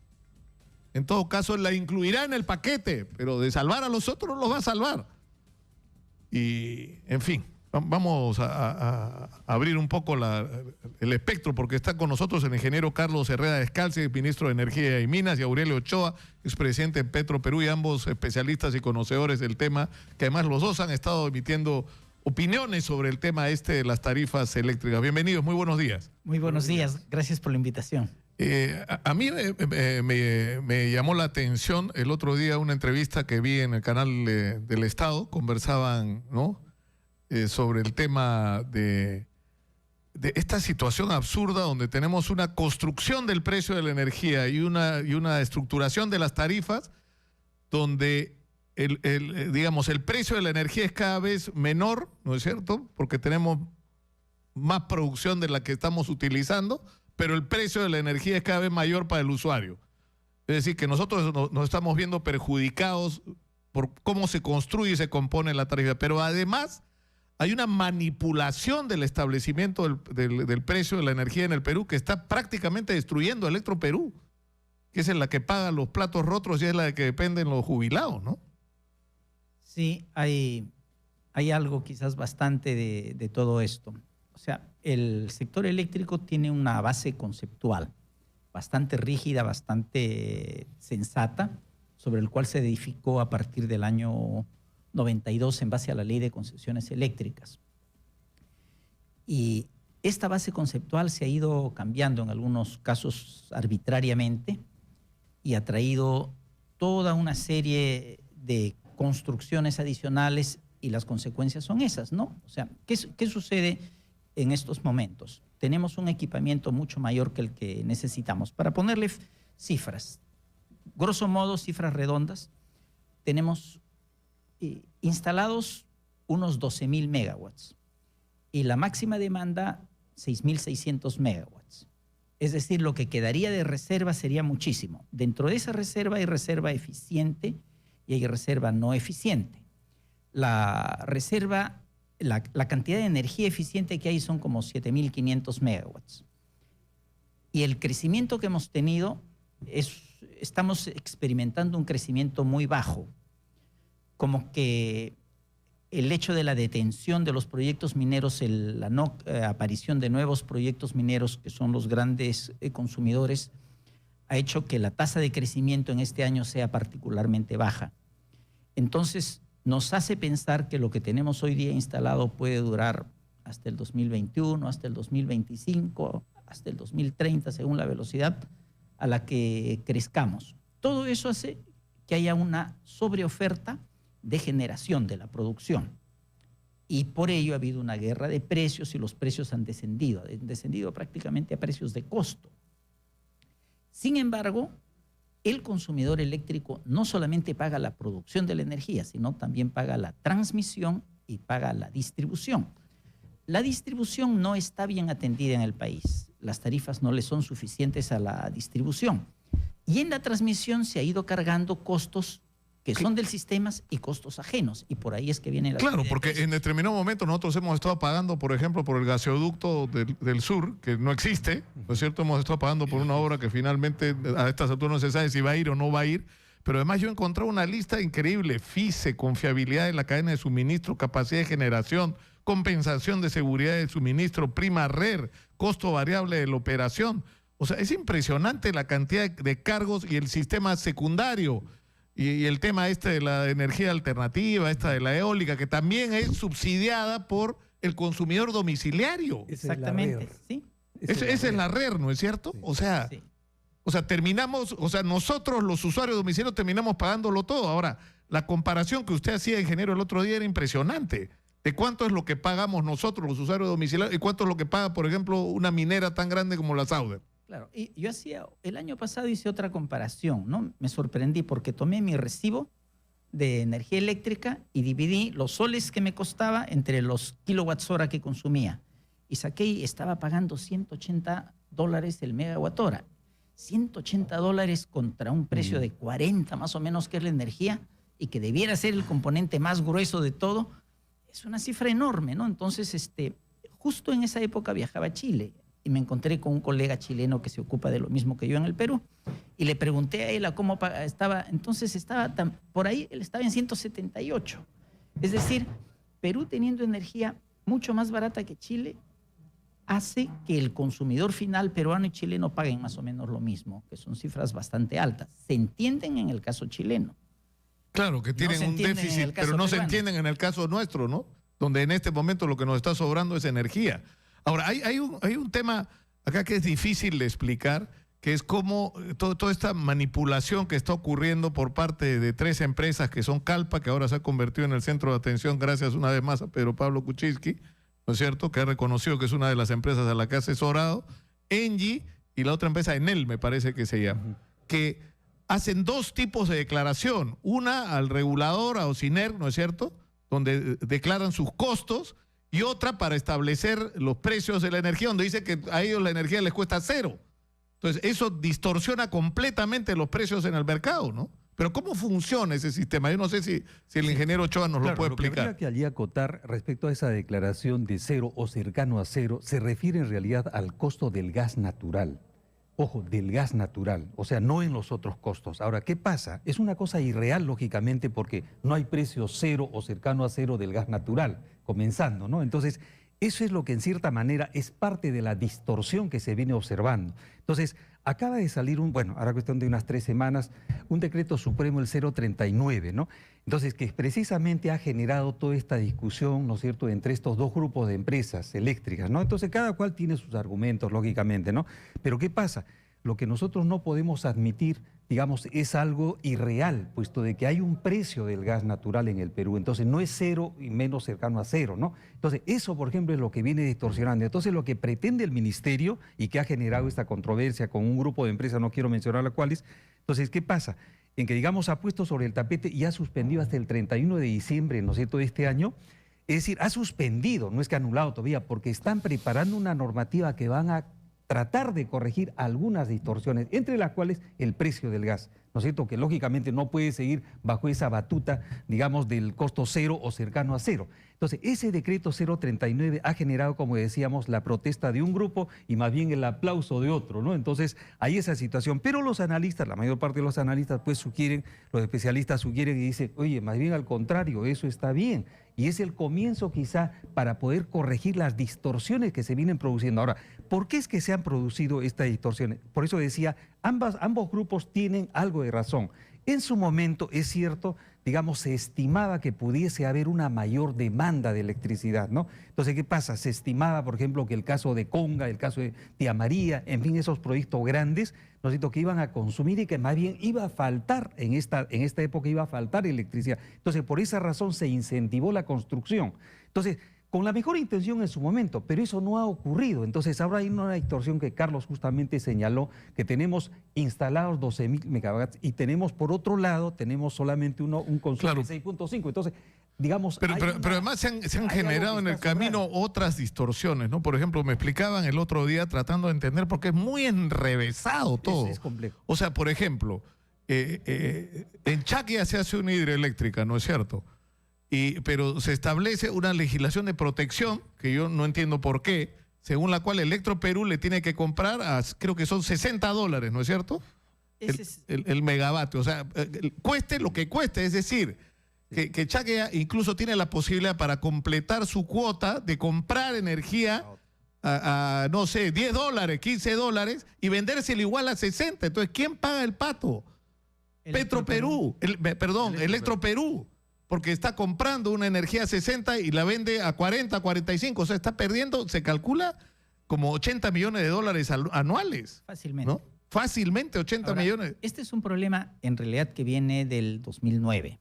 En todo caso, la incluirá en el paquete, pero de salvar a los otros los va a salvar. Y, en fin, vamos a abrir un poco el espectro, porque está con nosotros el ingeniero Carlos Herrera Descalzi, ministro de Energía y Minas, y Aurelio Ochoa, expresidente de Petro Perú, y ambos especialistas y conocedores del tema, que además los dos han estado emitiendo opiniones sobre el tema de las tarifas eléctricas. Bienvenidos, muy buenos días. Muy buenos días, gracias por la invitación. A mí me llamó la atención el otro día una entrevista que vi en el canal del Estado. Conversaban, ¿no?, sobre el tema de esta situación absurda donde tenemos una construcción del precio de la energía y una estructuración de las tarifas donde digamos, el precio de la energía es cada vez menor, ¿no es cierto?, porque tenemos más producción de la que estamos utilizando, pero el precio de la energía es cada vez mayor para el usuario. Es decir, que nosotros nos estamos viendo perjudicados por cómo se construye y se compone la tarifa. Pero además hay una manipulación del establecimiento del precio de la energía en el Perú que está prácticamente destruyendo Electroperú, que es en la que pagan los platos rotos y es la de que dependen los jubilados, ¿no? Sí, hay algo quizás bastante de todo esto. O sea, el sector eléctrico tiene una base conceptual bastante rígida, bastante sensata, sobre el cual se edificó a partir del año 92 en base a la Ley de Concesiones Eléctricas. Y esta base conceptual se ha ido cambiando en algunos casos arbitrariamente y ha traído toda una serie de construcciones adicionales y las consecuencias son esas, ¿no? O sea, ¿qué sucede en estos momentos? Tenemos un equipamiento mucho mayor que el que necesitamos. Para ponerle cifras, grosso modo, cifras redondas, tenemos instalados unos 12.000 megawatts y la máxima demanda 6.600 megawatts. Es decir, lo que quedaría de reserva sería muchísimo. Dentro de esa reserva hay reserva eficiente y hay reserva no eficiente. La reserva, la cantidad de energía eficiente que hay son como 7.500 megawatts. Y el crecimiento que hemos tenido, estamos experimentando un crecimiento muy bajo. Como que el hecho de la detención de los proyectos mineros, la no aparición de nuevos proyectos mineros, que son los grandes consumidores, ha hecho que la tasa de crecimiento en este año sea particularmente baja. Entonces, nos hace pensar que lo que tenemos hoy día instalado puede durar hasta el 2021, hasta el 2025, hasta el 2030, según la velocidad a la que crezcamos. Todo eso hace que haya una sobreoferta de generación de la producción. Y por ello ha habido una guerra de precios y los precios han descendido prácticamente a precios de costo. Sin embargo, el consumidor eléctrico no solamente paga la producción de la energía, sino también paga la transmisión y paga la distribución. La distribución no está bien atendida en el país. Las tarifas no le son suficientes a la distribución. Y en la transmisión se ha ido cargando costos que son del sistema y costos ajenos. Y por ahí es que viene la... Claro, porque en determinado momento nosotros hemos estado pagando, por ejemplo, por el gasoducto del sur, que no existe, ¿no es cierto? Hemos estado pagando por una obra que finalmente a estas alturas no se sabe si va a ir o no va a ir. Pero además yo he encontrado una lista increíble: FICE, confiabilidad de la cadena de suministro, capacidad de generación, compensación de seguridad de suministro, prima RER, costo variable de la operación. O sea, es impresionante la cantidad de cargos y el sistema secundario. Y el tema de la energía alternativa, de la eólica, que también es subsidiada por el consumidor domiciliario. Exactamente, sí. Esa es la RER, ¿no es cierto? Sí. O sea, nosotros los usuarios domiciliarios terminamos pagándolo todo. Ahora, la comparación que usted hacía, ingeniero, el otro día era impresionante. De cuánto es lo que pagamos nosotros los usuarios domiciliarios y cuánto es lo que paga, por ejemplo, una minera tan grande como la Sauder. Claro, y yo el año pasado hice otra comparación, ¿no? Me sorprendí porque tomé mi recibo de energía eléctrica y dividí los soles que me costaba entre los kilowatts hora que consumía. Y saqué y estaba pagando $180 el megawatt hora. $180 contra un precio de 40 más o menos, que es la energía, y que debiera ser el componente más grueso de todo, es una cifra enorme, ¿no? Entonces, justo en esa época viajaba a Chile y me encontré con un colega chileno que se ocupa de lo mismo que yo en el Perú, y le pregunté a él a cómo estaba. Entonces por ahí él estaba en 178. Es decir, Perú, teniendo energía mucho más barata que Chile, hace que el consumidor final peruano y chileno paguen más o menos lo mismo, que son cifras bastante altas. Se entienden en el caso chileno. Claro, que tienen un déficit, pero no se entienden en el caso nuestro, ¿no? Donde en este momento lo que nos está sobrando es energía. Ahora, hay un tema acá que es difícil de explicar, que es cómo toda esta manipulación que está ocurriendo por parte de 3 empresas que son Calpa, que ahora se ha convertido en el centro de atención gracias una vez más a Pedro Pablo Kuczynski, ¿no es cierto?, que ha reconocido que es una de las empresas a la que ha asesorado, Engie y la otra empresa, Enel, me parece que se llama, que hacen 2 tipos de declaración, una al regulador, a OCINER, ¿no es cierto?, donde declaran sus costos, y otra para establecer los precios de la energía, donde dice que a ellos la energía les cuesta 0. Entonces, eso distorsiona completamente los precios en el mercado, ¿no? Pero ¿cómo funciona ese sistema? Yo no sé si el ingeniero Ochoa nos lo puede explicar. Lo que habría que allí acotar respecto a esa declaración de 0 o cercano a 0, se refiere en realidad al costo del gas natural. Ojo, del gas natural, o sea, no en los otros costos. Ahora, ¿qué pasa? Es una cosa irreal, lógicamente, porque no hay precio 0 o cercano a 0 del gas natural, comenzando, ¿no? Entonces, eso es lo que en cierta manera es parte de la distorsión que se viene observando. Entonces, acaba de salir ahora cuestión de unas 3 semanas, un decreto supremo, el 039, ¿no? Entonces, que precisamente ha generado toda esta discusión, ¿no es cierto?, entre estos 2 grupos de empresas eléctricas, ¿no? Entonces, cada cual tiene sus argumentos, lógicamente, ¿no? Pero ¿qué pasa? Lo que nosotros no podemos admitir, digamos, es algo irreal, puesto de que hay un precio del gas natural en el Perú. Entonces, no es 0 y menos cercano a 0, ¿no? Entonces, eso, por ejemplo, es lo que viene distorsionando. Entonces, lo que pretende el ministerio y que ha generado esta controversia con un grupo de empresas, no quiero mencionar las cuales, entonces, ¿qué pasa? En que, digamos, ha puesto sobre el tapete y ha suspendido hasta el 31 de diciembre, ¿no es cierto?, de este año. Es decir, ha suspendido, no es que ha anulado todavía, porque están preparando una normativa que van a tratar de corregir algunas distorsiones, entre las cuales el precio del gas, ¿no es cierto?, que lógicamente no puede seguir bajo esa batuta, digamos, del costo 0 o cercano a 0. Entonces, ese decreto 039 ha generado, como decíamos, la protesta de un grupo y más bien el aplauso de otro, ¿no? Entonces, hay esa situación. Pero los analistas, la mayor parte de los analistas, pues sugieren, los especialistas sugieren y dicen, oye, más bien al contrario, eso está bien. Y es el comienzo quizá para poder corregir las distorsiones que se vienen produciendo. Ahora, ¿por qué es que se han producido estas distorsiones? Por eso decía, ambos grupos tienen algo de razón. En su momento, es cierto, digamos, se estimaba que pudiese haber una mayor demanda de electricidad, ¿no? Entonces, ¿qué pasa? Se estimaba, por ejemplo, que el caso de Conga, el caso de Tía María, en fin, esos proyectos grandes, ¿no es cierto?, que iban a consumir y que más bien iba a faltar, en esta época iba a faltar electricidad. Entonces, por esa razón se incentivó la construcción. Entonces, con la mejor intención en su momento, pero eso no ha ocurrido. Entonces, ahora hay una distorsión que Carlos justamente señaló, que tenemos instalados 12.000 megawatts y tenemos, por otro lado, tenemos solamente un consumo de 6.5. Entonces, digamos... Pero además se han generado en el camino otras distorsiones, ¿no? Por ejemplo, me explicaban el otro día tratando de entender, porque es muy enrevesado todo. Es complejo. O sea, por ejemplo, en Chaquia se hace una hidroeléctrica, ¿no es cierto? Pero se establece una legislación de protección, que yo no entiendo por qué, según la cual Electroperú le tiene que comprar creo que son $60, ¿no es cierto? El megavatio. O sea, cueste lo que cueste, es decir, que Chaquea incluso tiene la posibilidad para completar su cuota de comprar energía no sé, $10, $15 y vendérselo igual a 60. Entonces, ¿quién paga el pato? Electroperú. Porque está comprando una energía a 60 y la vende a 40, 45. O sea, está perdiendo, se calcula, como $80 millones anuales. Fácilmente. ¿No? Fácilmente 80 millones. Este es un problema en realidad que viene del 2009.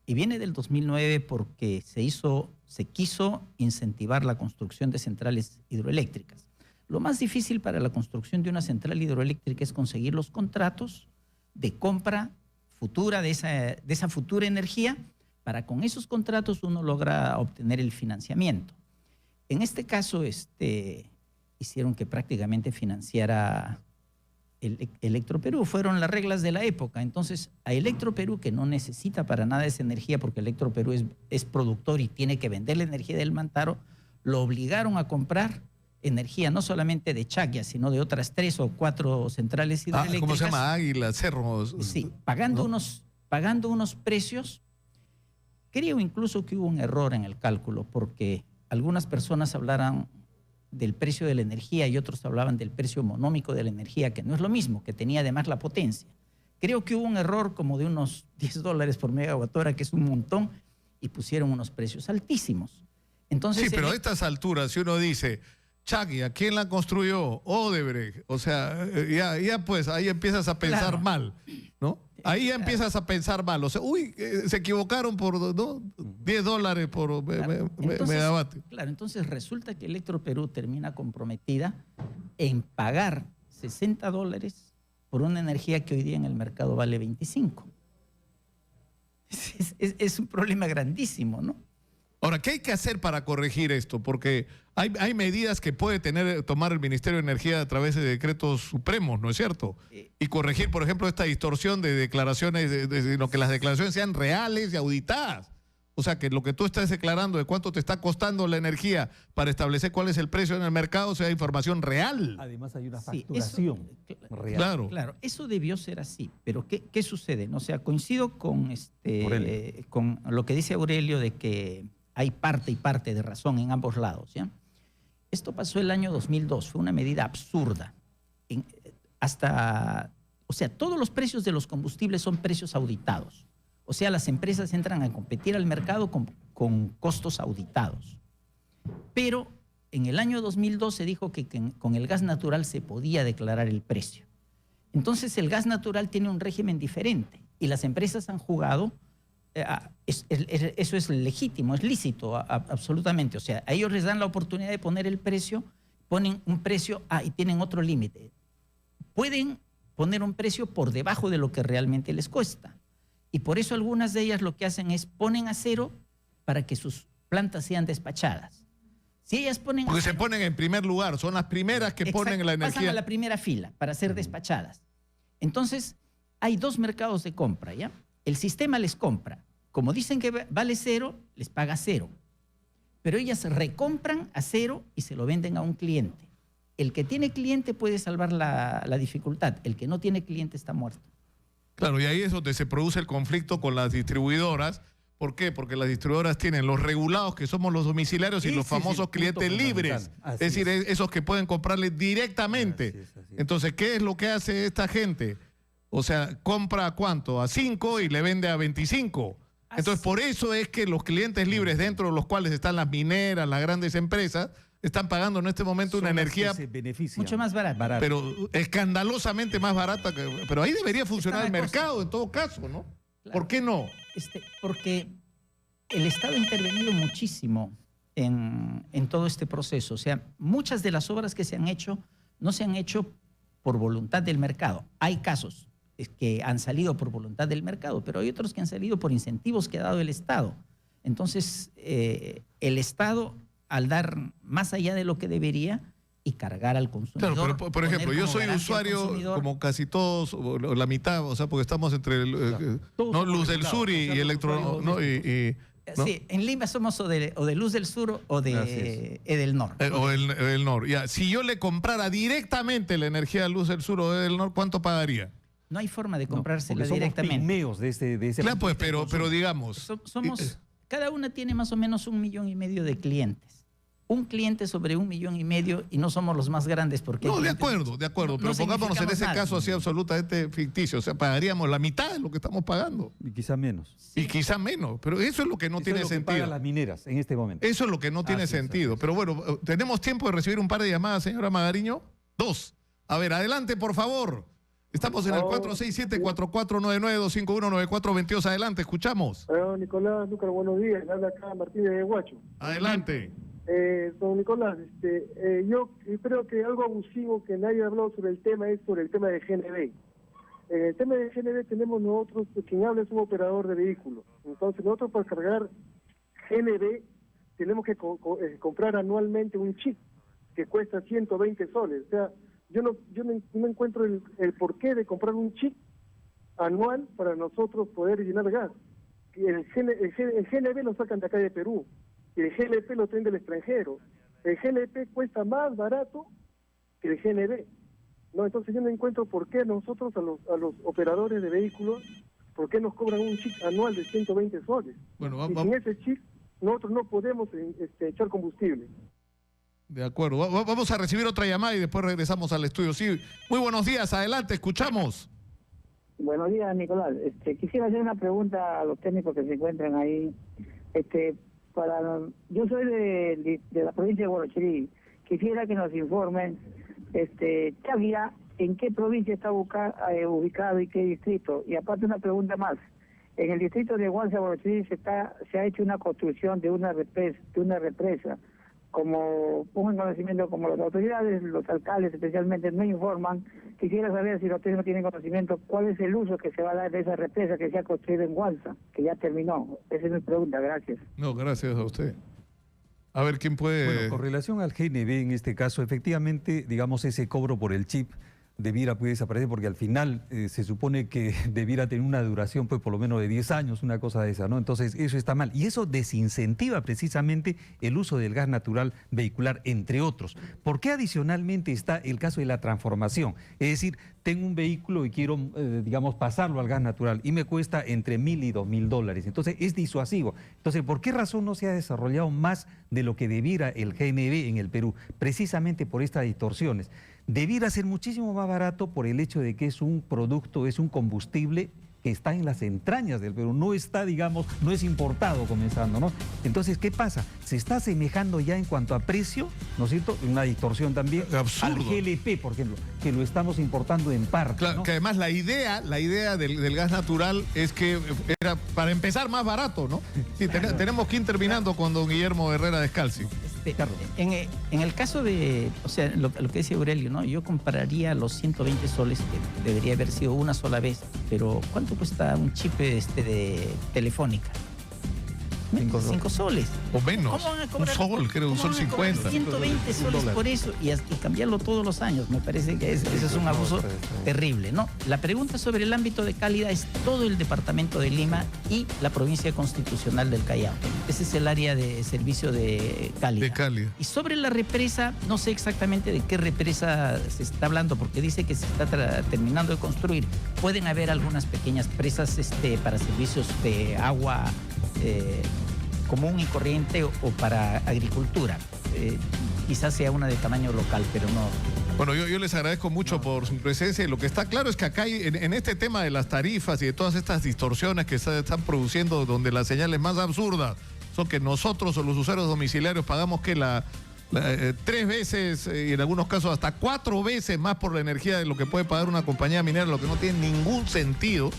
Y viene del 2009 porque se quiso incentivar la construcción de centrales hidroeléctricas. Lo más difícil para la construcción de una central hidroeléctrica es conseguir los contratos de compra futura de esa futura energía, para con esos contratos uno logra obtener el financiamiento. En este caso, hicieron que prácticamente financiara Electroperú. Fueron las reglas de la época. Entonces, a Electroperú, que no necesita para nada esa energía, porque Electroperú es productor y tiene que vender la energía del Mantaro, lo obligaron a comprar energía no solamente de Chaclla, sino de otras 3 o 4 centrales hidroeléctricas. ¿Cómo se llama? Águila, Cerros. Sí, pagando unos precios. Creo incluso que hubo un error en el cálculo, porque algunas personas hablaran del precio de la energía y otros hablaban del precio monómico de la energía, que no es lo mismo, que tenía además la potencia. Creo que hubo un error como de unos $10 por megawatt hora, que es un montón, y pusieron unos precios altísimos. Entonces, sí, pero a estas alturas, si uno dice, Chaclla, ¿quién la construyó? Odebrecht. O sea, ya pues ahí empiezas a pensar mal, ¿no? Ahí ya empiezas a pensar mal. O sea, se equivocaron por $10 por megavatio. Claro, entonces resulta que Electroperú termina comprometida en pagar $60 por una energía que hoy día en el mercado vale 25. Es un problema grandísimo, ¿no? Ahora, ¿qué hay que hacer para corregir esto? Porque hay medidas que puede tomar el Ministerio de Energía a través de decretos supremos, ¿no es cierto? Y corregir, por ejemplo, esta distorsión de declaraciones, sino que las declaraciones sean reales y auditadas. O sea, que lo que tú estás declarando de cuánto te está costando la energía para establecer cuál es el precio en el mercado sea información real. Además hay una facturación real. Claro, eso debió ser así. Pero ¿qué sucede? O sea, coincido con lo que dice Aurelio de que hay parte y parte de razón en ambos lados, ¿ya? Esto pasó el año 2002, fue una medida absurda. O sea, todos los precios de los combustibles son precios auditados. O sea, las empresas entran a competir al mercado con costos auditados. Pero en el año 2002 se dijo que con el gas natural se podía declarar el precio. Entonces, el gas natural tiene un régimen diferente y las empresas han jugado. Eso es legítimo, es lícito, absolutamente. O sea, a ellos les dan la oportunidad de poner el precio, ponen un precio y tienen otro límite. Pueden poner un precio por debajo de lo que realmente les cuesta. Y por eso algunas de ellas lo que hacen es ponen a cero para que sus plantas sean despachadas. Si ellas ponen Porque se ponen en primer lugar, son las primeras que ponen la energía. Pasan a la primera fila para ser despachadas. Entonces, hay 2 mercados de compra, ¿ya? El sistema les compra. Como dicen que vale 0, les paga 0. Pero ellas recompran a 0 y se lo venden a un cliente. El que tiene cliente puede salvar la dificultad. El que no tiene cliente está muerto. Claro, y ahí es donde se produce el conflicto con las distribuidoras. ¿Por qué? Porque las distribuidoras tienen los regulados, que somos los domiciliarios, y los famosos clientes libres. Es decir, esos que pueden comprarle directamente. Así es. Entonces, ¿qué es lo que hace esta gente? O sea, compra ¿a cuánto? A 5 y le vende a 25. Entonces, por eso es que los clientes libres, dentro de los cuales están las mineras, las grandes empresas, están pagando en este momento una energía mucho más barata. Pero escandalosamente más barata. Pero ahí debería funcionar el mercado en todo caso, ¿no? Claro. ¿Por qué no? Porque el Estado ha intervenido muchísimo en todo este proceso. O sea, muchas de las obras que se han hecho no se han hecho por voluntad del mercado. Hay casos que han salido por voluntad del mercado, pero hay otros que han salido por incentivos que ha dado el Estado. Entonces, el Estado, al dar más allá de lo que debería y cargar al consumidor. Claro, pero por ejemplo, yo soy usuario como casi todos, o la mitad, o sea, porque estamos entre Luz del Sur y Electro... ¿no? Sí, en Lima somos o de Luz del Sur o de Edel Norte. O el Norte. Ya. Si yo le comprara directamente la energía de Luz del Sur o Edel Norte, ¿cuánto pagaría? No hay forma de comprársela directamente. Pigmeos de ese claro, pues, pero digamos... Cada una tiene más o menos 1,5 millones de clientes. Un cliente sobre 1,5 millones y no somos los más grandes porque... No, de acuerdo, pero pongámonos en ese caso así absolutamente ficticio. O sea, pagaríamos la mitad de lo que estamos pagando. Y quizá menos. Sí. Y quizá menos, pero eso es lo que no tiene sentido. Pagan las mineras en este momento. Eso es lo que no tiene sentido. Pero bueno, ¿tenemos tiempo de recibir un par de llamadas, señora Magariño? 2. A ver, adelante, por favor. Estamos en el 467-4499-251-9422. Adelante, escuchamos. Nicolás, Lucas, buenos días. Habla acá Martín de Huacho. Adelante. Don Nicolás, yo creo que algo abusivo que nadie ha hablado sobre el tema es sobre el tema de GNB. En el tema de GNB tenemos nosotros, quien habla es un operador de vehículos. Entonces nosotros para cargar GNB tenemos que comprar anualmente un chip que cuesta 120 soles. O sea, yo no encuentro el porqué de comprar un chip anual para nosotros poder llenar gas. El GNB lo sacan de acá de Perú, y el GLP lo traen del extranjero. El GLP cuesta más barato que el GNB. No, entonces yo no encuentro por qué nosotros a los operadores de vehículos, por qué nos cobran un chip anual de 120 soles. Bueno, y sin ese chip nosotros no podemos echar combustible. De acuerdo. Vamos a recibir otra llamada y después regresamos al estudio. Sí, muy buenos días, adelante, escuchamos. Buenos días, Nicolás. Quisiera hacer una pregunta a los técnicos que se encuentran ahí. Yo soy de la provincia de Huarochirí. Quisiera que nos informen, Chávila, ¿en qué provincia está ubicado y qué distrito? Y aparte una pregunta más. En el distrito de Huarochirí se ha hecho una construcción de una represa. Como pongo en conocimiento, como las autoridades, los alcaldes especialmente no informan, quisiera saber si los técnicos tienen conocimiento cuál es el uso que se va a dar de esa represa que se ha construido en Hualsa, que ya terminó. Esa es mi pregunta, gracias. No, gracias a usted. A ver, ¿quién puede...? Bueno, con relación al GNB en este caso, efectivamente, digamos, ese cobro por el chip debiera desaparecer porque al final se supone que debiera tener una duración pues por lo menos de 10 años, una cosa de esa, ¿no? Entonces eso está mal y eso desincentiva precisamente el uso del gas natural vehicular, entre otros. ¿Por qué adicionalmente está el caso de la transformación? Es decir, tengo un vehículo y quiero, digamos, pasarlo al gas natural y me cuesta entre $1,000 y $2,000. Entonces es disuasivo. Entonces, ¿por qué razón no se ha desarrollado más de lo que debiera el GNB en el Perú? Precisamente por estas distorsiones. Debiera ser muchísimo más barato por el hecho de que es un producto, es un combustible que está en las entrañas del Perú, no está, digamos, no es importado comenzando, ¿no? Entonces, ¿qué pasa? Se está asemejando ya en cuanto a precio, ¿no es cierto? Una distorsión también Absurdo. Al GLP, por ejemplo, que lo estamos importando en parte, Claro, ¿no? que además la idea del gas natural es que era, para empezar, más barato, ¿no? Sí, tenemos que ir terminando con don Guillermo Herrera Descalzi. En el caso de, o sea, lo que decía Aurelio, ¿no? Yo compararía los 120 soles, que debería haber sido una sola vez, pero ¿cuánto cuesta un chip de Telefónica? 5 soles. O menos. ¿Cómo van a cobrar? Un sol, creo, un ¿Cómo sol van a cobrar 50. 120 soles por eso y cambiarlo todos los años. Me parece que ese es un abuso terrible, ¿no? La pregunta sobre el ámbito de Cálida es todo el departamento de Lima y la provincia constitucional del Callao. Ese es el área de servicio de Cálida. De Cálida. Y sobre la represa, no sé exactamente de qué represa se está hablando, porque dice que se está terminando de construir. Pueden haber algunas pequeñas presas para servicios de agua común y corriente o para agricultura. Quizás sea una de tamaño local, pero no. Bueno, yo les agradezco mucho por su presencia y lo que está claro es que acá hay, en este tema de las tarifas y de todas estas distorsiones que se están produciendo, donde las señales más absurdas son que nosotros o los usuarios domiciliarios pagamos que 3 veces y en algunos casos hasta 4 veces más por la energía de lo que puede pagar una compañía minera, lo que no tiene ningún sentido.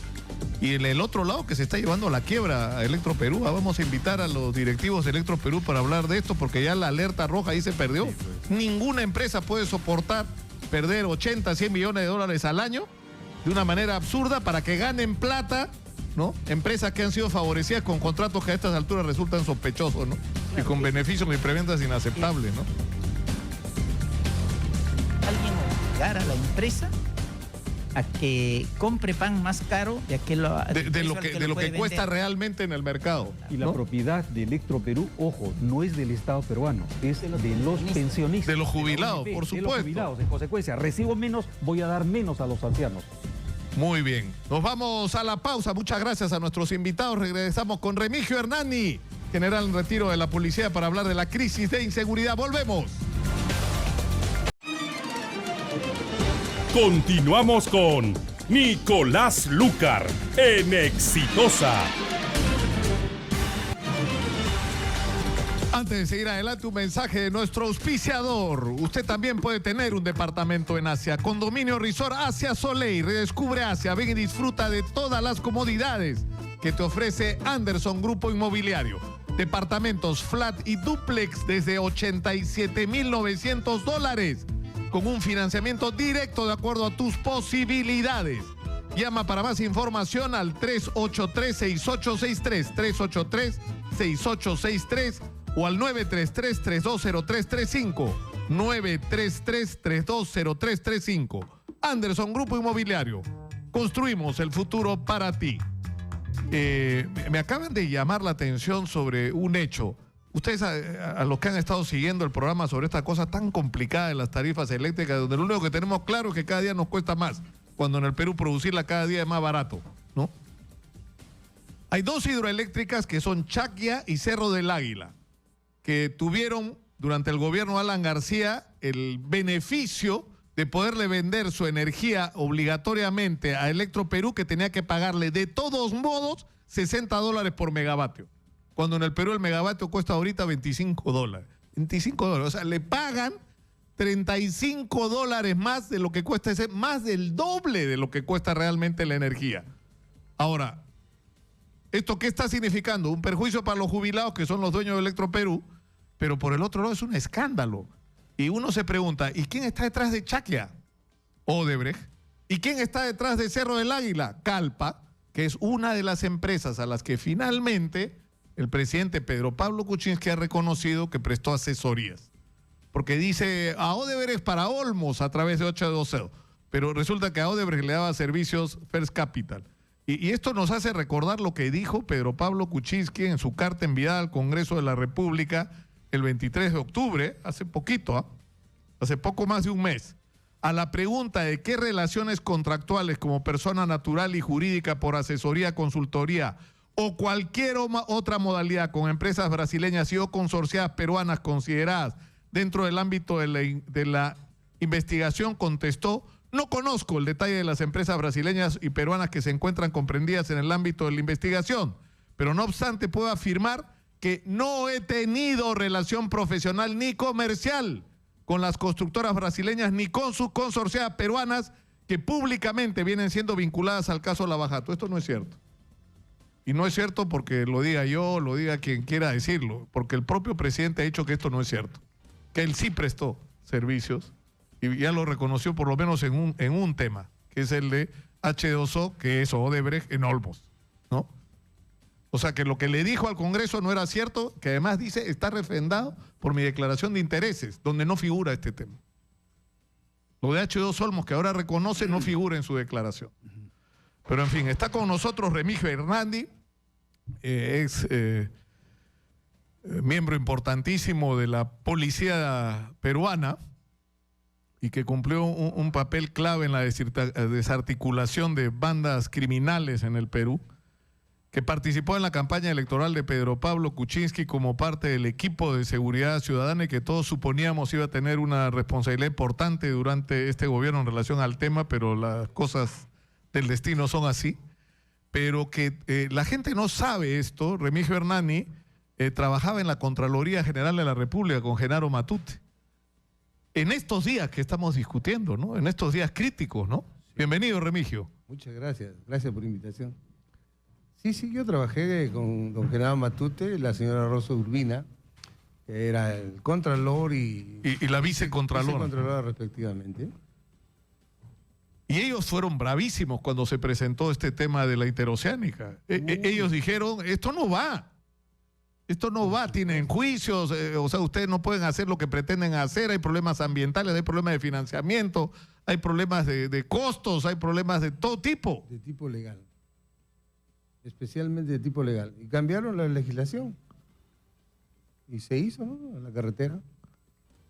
Y en el otro lado que se está llevando a la quiebra a Electroperú. Vamos a invitar a los directivos de Electroperú para hablar de esto porque ya la alerta roja ahí se perdió. Sí, pues. Ninguna empresa puede soportar perder 80, 100 millones de dólares al año de una manera absurda para que ganen plata, ¿no? Empresas que han sido favorecidas con contratos que a estas alturas resultan sospechosos, ¿no? Y con beneficios y preventas inaceptables, ¿no? Alguien obligar a la empresa a que compre pan más caro de lo que cuesta realmente en el mercado. Y la propiedad de Electroperú, ojo, no es del Estado peruano, es de los pensionistas. De los jubilados, por supuesto. De los jubilados, en consecuencia. Recibo menos, voy a dar menos a los ancianos. Muy bien. Nos vamos a la pausa. Muchas gracias a nuestros invitados. Regresamos con Remigio Hernani, general en retiro de la policía, para hablar de la crisis de inseguridad. Volvemos. Continuamos con Nicolás Lucar en Exitosa. Antes de seguir adelante, un mensaje de nuestro auspiciador. Usted también puede tener un departamento en Asia. Condominio Resort Asia Soleil. Redescubre Asia. Ven y disfruta de todas las comodidades que te ofrece Anderson Grupo Inmobiliario. Departamentos flat y duplex desde $87,900. Con un financiamiento directo de acuerdo a tus posibilidades. Llama para más información al 383-6863, 383-6863 o al 933-320335, 933-320335. Anderson Grupo Inmobiliario. Construimos el futuro para ti. Me acaban de llamar la atención sobre un hecho. Ustedes, a los que han estado siguiendo el programa sobre esta cosa tan complicada de las tarifas eléctricas, donde lo único que tenemos claro es que cada día nos cuesta más, cuando en el Perú producirla cada día es más barato, ¿no? Hay dos hidroeléctricas que son Chacya y Cerro del Águila, que tuvieron durante el gobierno de Alan García el beneficio de poderle vender su energía obligatoriamente a Electroperú, que tenía que pagarle de todos modos $60 por megavatio, cuando en el Perú el megavatio cuesta ahorita $25. $25, o sea, le pagan $35 más de lo que cuesta ese, más del doble de lo que cuesta realmente la energía. Ahora, ¿esto qué está significando? Un perjuicio para los jubilados, que son los dueños de Electroperú, pero por el otro lado es un escándalo. Y uno se pregunta, ¿y quién está detrás de Chacya? Odebrecht. ¿Y quién está detrás de Cerro del Águila? Calpa, que es una de las empresas a las que finalmente el presidente Pedro Pablo Kuczynski ha reconocido que prestó asesorías. Porque dice, a Odebrecht para Olmos a través de H2O, pero resulta que a Odebrecht le daba servicios First Capital. Y esto nos hace recordar lo que dijo Pedro Pablo Kuczynski en su carta enviada al Congreso de la República el 23 de octubre, hace poquito, hace poco más de un mes, a la pregunta de qué relaciones contractuales como persona natural y jurídica por asesoría, consultoría o cualquier otra modalidad con empresas brasileñas y o consorciadas peruanas consideradas dentro del ámbito de la investigación, contestó: no conozco el detalle de las empresas brasileñas y peruanas que se encuentran comprendidas en el ámbito de la investigación, pero no obstante puedo afirmar que no he tenido relación profesional ni comercial con las constructoras brasileñas ni con sus consorciadas peruanas que públicamente vienen siendo vinculadas al caso Lavajato. Esto no es cierto. Y no es cierto porque lo diga yo, lo diga quien quiera decirlo, porque el propio presidente ha dicho que esto no es cierto, que él sí prestó servicios y ya lo reconoció por lo menos en un tema, que es el de H2O, que es Odebrecht en Olmos, ¿no? O sea que lo que le dijo al Congreso no era cierto, que además dice está refrendado por mi declaración de intereses, donde no figura este tema. Lo de H2 Olmos, que ahora reconoce, no figura en su declaración. Pero en fin, está con nosotros Remigio Hernandi, ex miembro importantísimo de la policía peruana y que cumplió un papel clave en la desarticulación de bandas criminales en el Perú, que participó en la campaña electoral de Pedro Pablo Kuczynski como parte del equipo de seguridad ciudadana y que todos suponíamos iba a tener una responsabilidad importante durante este gobierno en relación al tema, pero las cosas del destino son así. Pero que la gente no sabe esto. Remigio Hernandi trabajaba en la Contraloría General de la República con Genaro Matute. En estos días que estamos discutiendo, ¿no? En estos días críticos, ¿no? Sí. Bienvenido, Remigio. Muchas gracias. Gracias por la invitación. Sí, yo trabajé con don Genaro Matute, la señora Rosa Urbina, que era el contralor y la vicecontralora. Vicecontralora respectivamente. Y ellos fueron bravísimos cuando se presentó este tema de la interoceánica. Ellos dijeron, esto no va, tienen juicios, o sea, ustedes no pueden hacer lo que pretenden hacer, hay problemas ambientales, hay problemas de financiamiento, hay problemas de costos, hay problemas de todo tipo. De tipo legal. Especialmente de tipo legal. Y cambiaron la legislación. Y se hizo, ¿no?, en la carretera.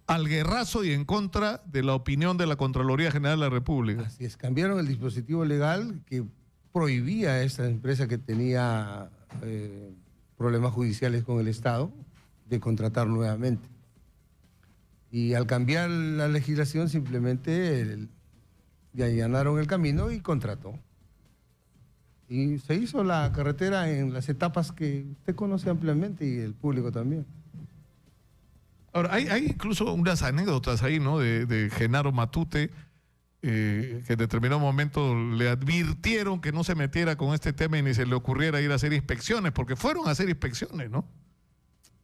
Al guerrazo y en contra de la opinión de la Contraloría General de la República. Así es, cambiaron el dispositivo legal que prohibía a esta empresa que tenía problemas judiciales con el Estado de contratar nuevamente. Y al cambiar la legislación simplemente le allanaron el camino y contrató. Y se hizo la carretera en las etapas que usted conoce ampliamente y el público también. Ahora, hay incluso unas anécdotas ahí, ¿no?, de Genaro Matute, que en determinado momento le advirtieron que no se metiera con este tema y ni se le ocurriera ir a hacer inspecciones, porque fueron a hacer inspecciones, ¿no?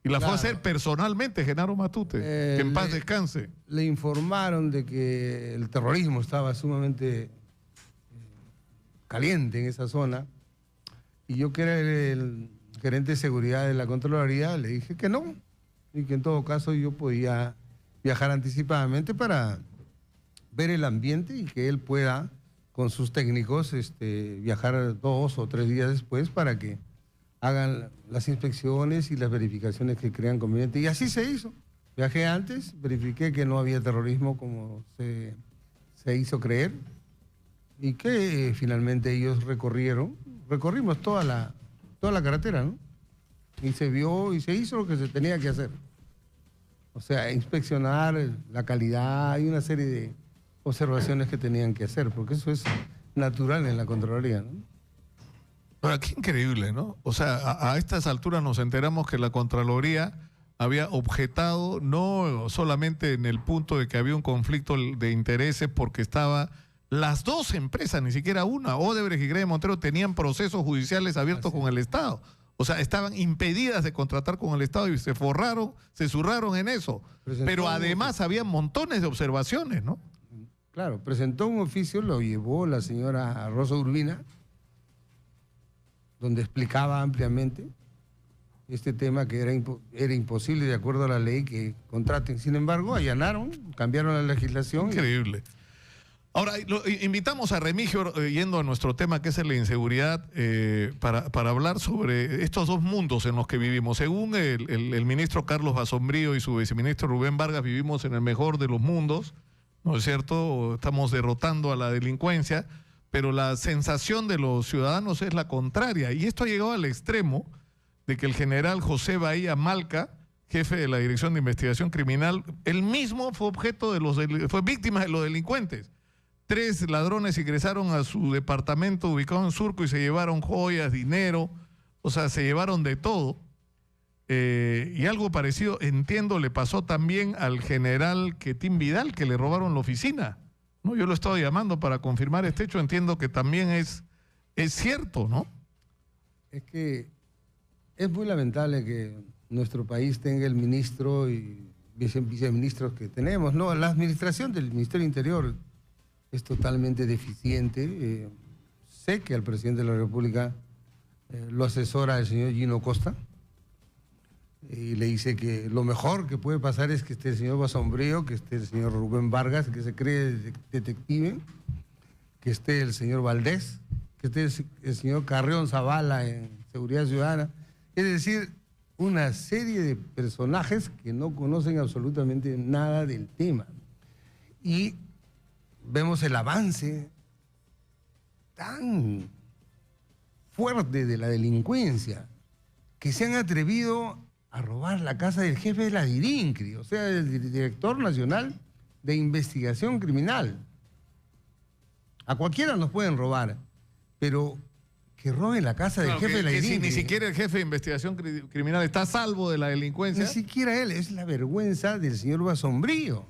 Y la fue a hacer personalmente Genaro Matute, que en paz descanse. Le informaron de que el terrorismo estaba sumamente caliente en esa zona. Y yo, que era el gerente de seguridad de la Contraloría, le dije que no, y que en todo caso yo podía viajar anticipadamente para ver el ambiente y que él pueda, con sus técnicos, viajar 2 o 3 días después para que hagan las inspecciones y las verificaciones que crean conveniente. Y así se hizo. Viajé antes, verifiqué que no había terrorismo como se hizo creer, y que finalmente ellos recorrimos toda la carretera, ¿no? Y se vio y se hizo lo que se tenía que hacer. O sea, inspeccionar la calidad y una serie de observaciones que tenían que hacer, porque eso es natural en la Contraloría, ¿no? Ahora, qué increíble, ¿no? O sea, a estas alturas nos enteramos que la Contraloría había objetado no solamente en el punto de que había un conflicto de intereses porque estaba las dos empresas, ni siquiera una, Odebrecht y Grey Montero, tenían procesos judiciales abiertos con el Estado. O sea, estaban impedidas de contratar con el Estado y se zurraron en eso. Pero además había montones de observaciones, ¿no? Claro, presentó un oficio, lo llevó la señora Rosa Urbina, donde explicaba ampliamente este tema, que era imposible de acuerdo a la ley que contraten. Sin embargo, allanaron, cambiaron la legislación. Increíble. Ahora, invitamos a Remigio, yendo a nuestro tema, que es la inseguridad, para hablar sobre estos dos mundos en los que vivimos. Según el ministro Carlos Basombrío y su viceministro Rubén Vargas, vivimos en el mejor de los mundos, ¿no es cierto? Estamos derrotando a la delincuencia, pero la sensación de los ciudadanos es la contraria. Y esto ha llegado al extremo de que el general José Bahía Malca, jefe de la Dirección de Investigación Criminal, él mismo fue fue víctima de los delincuentes. 3 ladrones ingresaron a su departamento ubicado en Surco y se llevaron joyas, dinero, o sea, se llevaron de todo. Y algo parecido, entiendo, le pasó también al general Quetín Vidal, que le robaron la oficina, ¿no? Yo lo he estado llamando para confirmar este hecho, entiendo que también es cierto, ¿no? Es que es muy lamentable que nuestro país tenga el ministro y viceministros que tenemos, ¿no? La administración del Ministerio Interior es totalmente deficiente. Sé que al presidente de la República lo asesora el señor Gino Costa, y le dice que lo mejor que puede pasar es que esté el señor Basombrío, que esté el señor Rubén Vargas, que se cree detective, que esté el señor Valdés, que esté el señor Carrión Zavala en Seguridad Ciudadana. Es decir, una serie de personajes que no conocen absolutamente nada del tema. Y vemos el avance tan fuerte de la delincuencia, que se han atrevido a robar la casa del jefe de la DIRINCRI, o sea, del Director Nacional de Investigación Criminal. A cualquiera nos pueden robar, pero que roben la casa del jefe de la DIRINCRI. Si ni siquiera el jefe de investigación criminal está a salvo de la delincuencia. Ni siquiera él, es la vergüenza del señor Basombrío.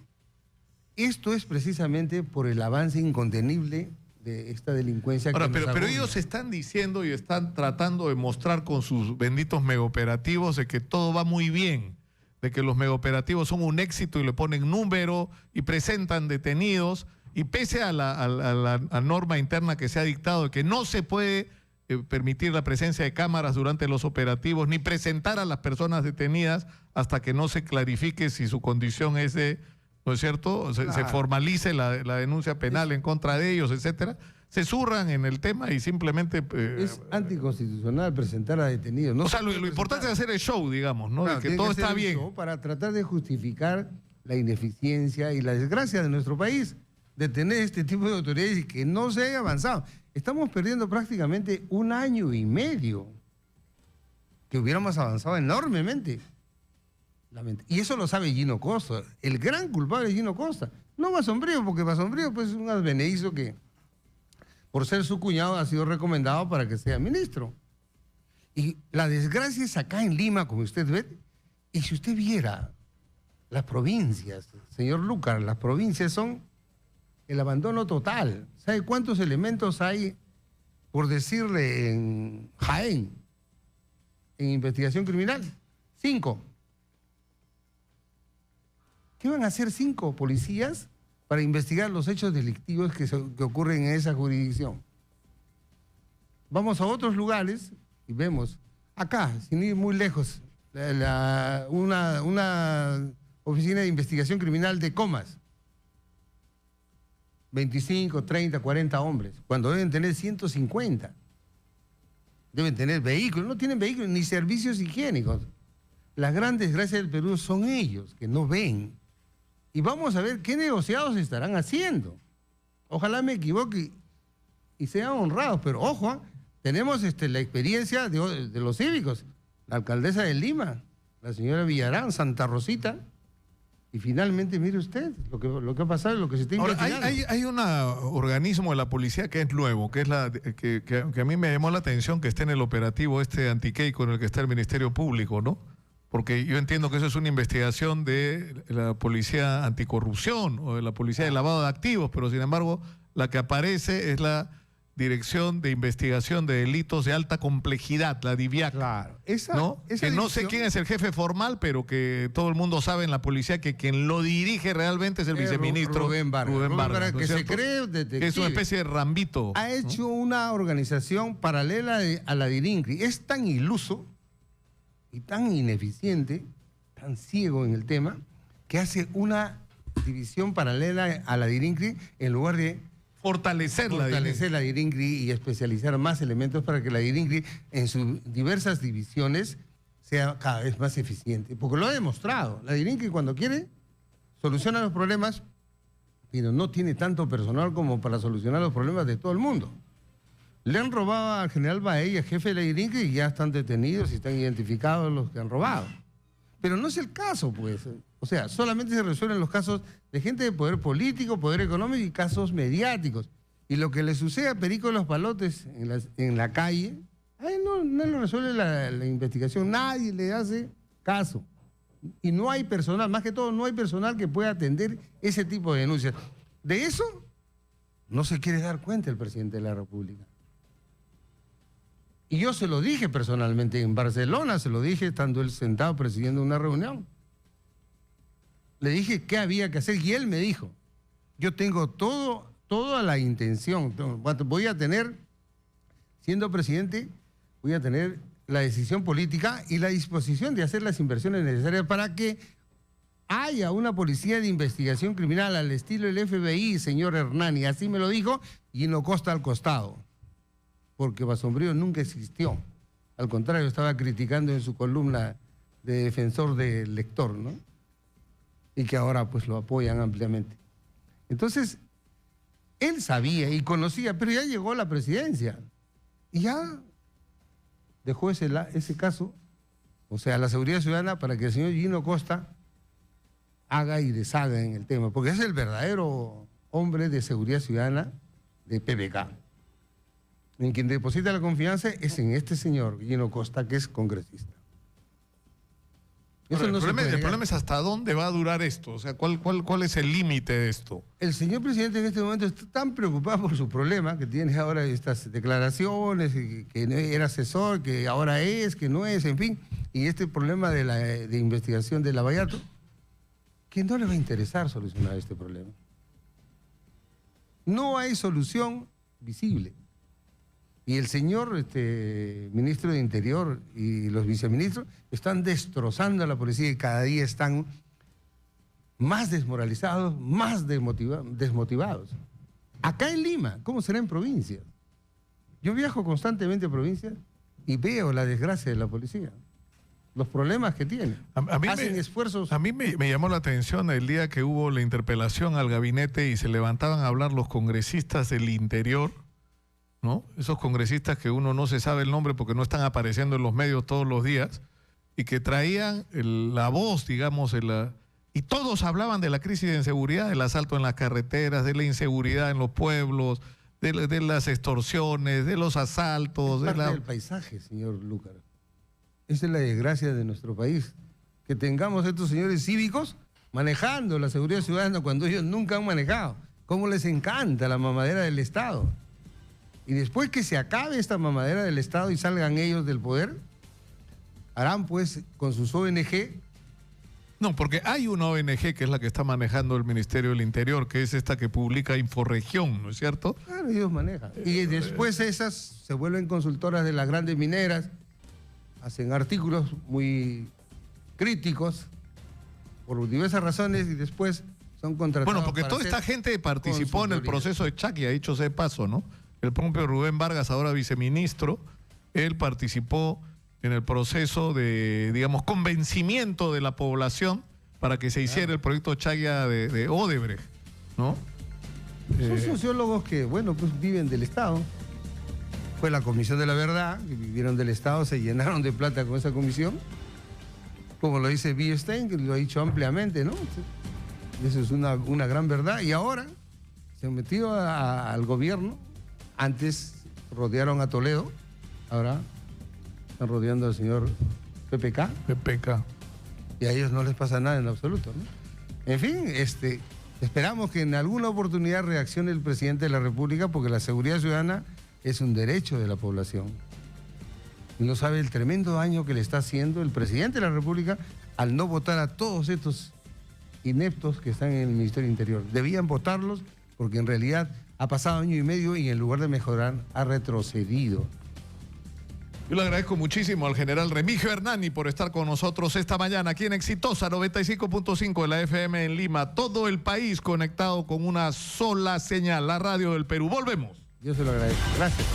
Esto es precisamente por el avance incontenible de esta delincuencia. Ahora, pero ellos están diciendo y están tratando de mostrar con sus benditos megaoperativos de que todo va muy bien, de que los megaoperativos son un éxito y le ponen número y presentan detenidos, y pese a la norma interna que se ha dictado de que no se puede permitir la presencia de cámaras durante los operativos, ni presentar a las personas detenidas hasta que no se clarifique si su condición es de, ¿no es cierto?, se formalice la denuncia penal en contra de ellos, etcétera, se zurran en el tema y simplemente... es anticonstitucional presentar a detenidos. No, o sea, lo importante es hacer el show, digamos, ¿no? Claro, de que todo está bien. Para tratar de justificar la ineficiencia y la desgracia de nuestro país, de tener este tipo de autoridades y que no se haya avanzado. Estamos perdiendo prácticamente 1 año y medio, que hubiéramos avanzado enormemente. Y eso lo sabe Gino Costa. El gran culpable es Gino Costa. No Basombrío, porque Basombrío pues, es un advenedizo que, por ser su cuñado, ha sido recomendado para que sea ministro. Y la desgracia es acá en Lima, como usted ve. Y si usted viera las provincias, señor Lucar, las provincias son el abandono total. ¿Sabe cuántos elementos hay, por decirle, en Jaén, en investigación criminal? 5. ¿Qué van a hacer 5 policías para investigar los hechos delictivos que ocurren en esa jurisdicción? Vamos a otros lugares y vemos, acá, sin ir muy lejos, una oficina de investigación criminal de Comas. 25, 30, 40 hombres, cuando deben tener 150. Deben tener vehículos, no tienen vehículos ni servicios higiénicos. Las grandes desgracias del Perú son ellos, que no ven. Y vamos a ver qué negociados estarán haciendo. Ojalá me equivoque y sean honrados, pero ojo, tenemos la experiencia de los cívicos. La alcaldesa de Lima, la señora Villarán, Santa Rosita, y finalmente, mire usted, lo que ha pasado y lo que se está investigando. Hay un organismo de la policía que es nuevo, que es que a mí me llamó la atención que esté en el operativo anti-Keiko en el que está el Ministerio Público, ¿no? Porque yo entiendo que eso es una investigación de la policía anticorrupción o de la policía de lavado de activos, pero sin embargo la que aparece es la Dirección de Investigación de Delitos de Alta Complejidad, la DIVIAC. Claro. ¿No? Que no sé quién es el jefe formal, pero que todo el mundo sabe en la policía que quien lo dirige realmente es el viceministro Rubén Vargas, ¿no que es se cierto? cree detective. Que es una especie de Rambito. Ha hecho una organización paralela a la DIRINCRI. Es tan iluso y tan ineficiente, tan ciego en el tema, que hace una división paralela a la DIRINCRI en lugar de fortalecer la DIRINCRI y especializar más elementos para que la DIRINCRI en sus diversas divisiones sea cada vez más eficiente. Porque lo ha demostrado. La DIRINCRI cuando quiere soluciona los problemas, pero no tiene tanto personal como para solucionar los problemas de todo el mundo. Le han robado al general Baella, jefe de la DIRINCRI, y ya están detenidos y están identificados los que han robado. Pero no es el caso, pues. O sea, solamente se resuelven los casos de gente de poder político, poder económico y casos mediáticos. Y lo que le sucede a Perico de los Palotes en la calle, no lo resuelve la investigación, nadie le hace caso. Y no hay personal, más que todo, no hay personal que pueda atender ese tipo de denuncias. De eso no se quiere dar cuenta el presidente de la República. Y yo se lo dije personalmente en Barcelona, se lo dije estando él sentado presidiendo una reunión. Le dije qué había que hacer y él me dijo, yo tengo toda la intención, voy a tener, siendo presidente, voy a tener la decisión política y la disposición de hacer las inversiones necesarias para que haya una policía de investigación criminal al estilo del FBI, señor Hernani. Así me lo dijo, y no Costa al costado, porque Basombrío nunca existió. Al contrario, estaba criticando en su columna de defensor del lector, ¿no? Y que ahora pues lo apoyan ampliamente. Entonces, él sabía y conocía, pero ya llegó a la presidencia y ya dejó ese caso, o sea, la seguridad ciudadana, para que el señor Gino Costa haga y deshaga en el tema, porque es el verdadero hombre de seguridad ciudadana de PBK. En quien deposita la confianza es en este señor Gino Costa, que es congresista. El problema es hasta dónde va a durar esto, o sea, ¿cuál es el límite de esto? El señor presidente en este momento está tan preocupado por su problema, que tiene ahora estas declaraciones, que era asesor, que ahora es, que no es, en fin, y este problema de investigación de Lavallato, que no le va a interesar solucionar este problema. No hay solución visible. Y el señor ministro de Interior y los viceministros están destrozando a la policía y cada día están más desmoralizados, más desmotivados. Acá en Lima, ¿cómo será en provincias? Yo viajo constantemente a provincias y veo la desgracia de la policía, los problemas que tienen. Hacen esfuerzos. A mí me llamó la atención el día que hubo la interpelación al gabinete y se levantaban a hablar los congresistas del interior, ¿no? Esos congresistas que uno no se sabe el nombre porque no están apareciendo en los medios todos los días y que traían la voz, digamos, y todos hablaban de la crisis de inseguridad, del asalto en las carreteras, de la inseguridad en los pueblos, de las extorsiones, de los asaltos. Es parte del paisaje, señor Lúcar. Esa es la desgracia de nuestro país, que tengamos estos señores cívicos manejando la seguridad ciudadana cuando ellos nunca han manejado. ¿Cómo les encanta la mamadera del Estado? Y después que se acabe esta mamadera del Estado y salgan ellos del poder, harán pues con sus ONG No, porque hay una ONG que es la que está manejando el Ministerio del Interior, que es esta que publica Inforregión, ¿no es cierto? Claro, ellos manejan. Y después esas se vuelven consultoras de las grandes mineras, hacen artículos muy críticos por diversas razones y después son contratados. Bueno, porque para toda esta hacer gente participó en el consultoría. proceso de Chaqui, ha dicho ese paso, ¿no? El propio Rubén Vargas, ahora viceministro, él participó en el proceso de, digamos, convencimiento de la población para que se hiciera el proyecto Chaya de Odebrecht, ¿no? Son sociólogos que, bueno, pues viven del Estado. Fue la Comisión de la Verdad, que vivieron del Estado, se llenaron de plata con esa comisión. Como lo dice Bierstein, que lo ha dicho ampliamente, ¿no? Eso es una gran verdad. Y ahora se han metido al gobierno. Antes rodearon a Toledo, ahora están rodeando al señor PPK. PPK. Y a ellos no les pasa nada en absoluto, ¿no? En fin, esperamos que en alguna oportunidad reaccione el presidente de la República, porque la seguridad ciudadana es un derecho de la población. Y no sabe el tremendo daño que le está haciendo el presidente de la República al no votar a todos estos ineptos que están en el Ministerio del Interior. Debían votarlos porque en realidad ha pasado año y medio y en lugar de mejorar ha retrocedido. Yo le agradezco muchísimo al general Remigio Hernani por estar con nosotros esta mañana aquí en Exitosa 95.5 de la FM en Lima. Todo el país conectado con una sola señal, la radio del Perú. Volvemos. Yo se lo agradezco. Gracias.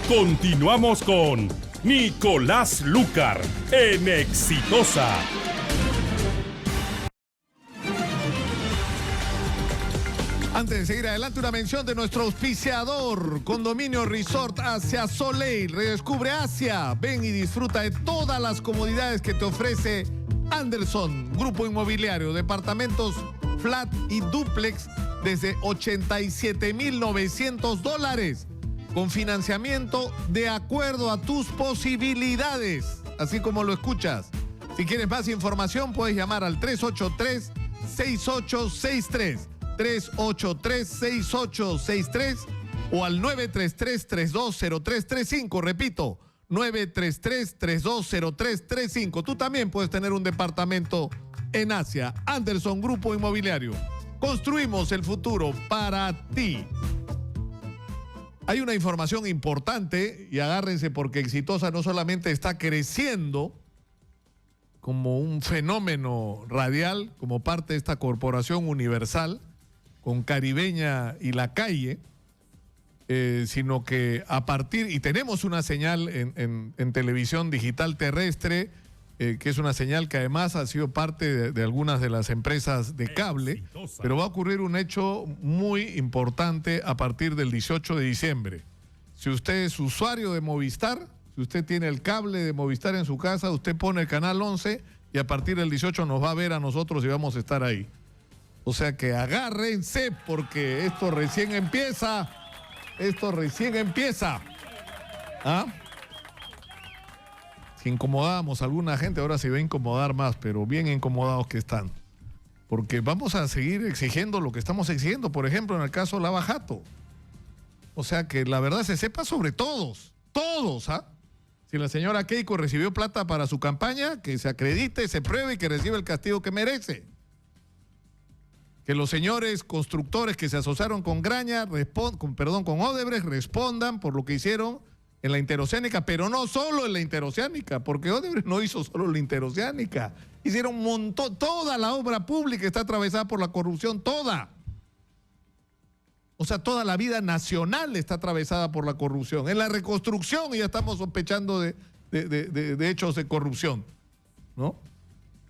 Continuamos con Nicolás Lucar en Exitosa. Antes de seguir adelante, una mención de nuestro auspiciador, Condominio Resort Asia Soleil. Redescubre Asia. Ven y disfruta de todas las comodidades que te ofrece Anderson, grupo inmobiliario, departamentos flat y dúplex desde $87,900, con financiamiento de acuerdo a tus posibilidades, así como lo escuchas. Si quieres más información, puedes llamar al 383-6863. 383-6863 o al 933-320335. Repito, 933-320335. Tú también puedes tener un departamento en Asia. Anderson Grupo Inmobiliario. Construimos el futuro para ti. Hay una información importante y agárrense porque Exitosa no solamente está creciendo como un fenómeno radial, como parte de esta corporación universal, con Caribeña y La Calle, sino que a partir, y tenemos una señal en televisión digital terrestre, que es una señal que además ha sido parte de algunas de las empresas de cable, pero va a ocurrir un hecho muy importante a partir del 18 de diciembre. Si usted es usuario de Movistar, si usted tiene el cable de Movistar en su casa, usted pone el canal 11 y a partir del 18 nos va a ver a nosotros y vamos a estar ahí. O sea que agárrense porque esto recién empieza. Esto recién empieza. ¿Ah? Si incomodábamos a alguna gente, ahora se va a incomodar más, pero bien incomodados que están. Porque vamos a seguir exigiendo lo que estamos exigiendo, por ejemplo, en el caso Lava Jato. O sea que la verdad se sepa sobre todos. Todos, ¿ah? Si la señora Keiko recibió plata para su campaña, que se acredite, se pruebe y que reciba el castigo que merece. Que los señores constructores que se asociaron con Graña, con Odebrecht, respondan por lo que hicieron en la interoceánica, pero no solo en la interoceánica, porque Odebrecht no hizo solo la interoceánica. Hicieron un montón, toda la obra pública está atravesada por la corrupción, toda. O sea, toda la vida nacional está atravesada por la corrupción. En la reconstrucción ya estamos sospechando de hechos de corrupción, ¿no? O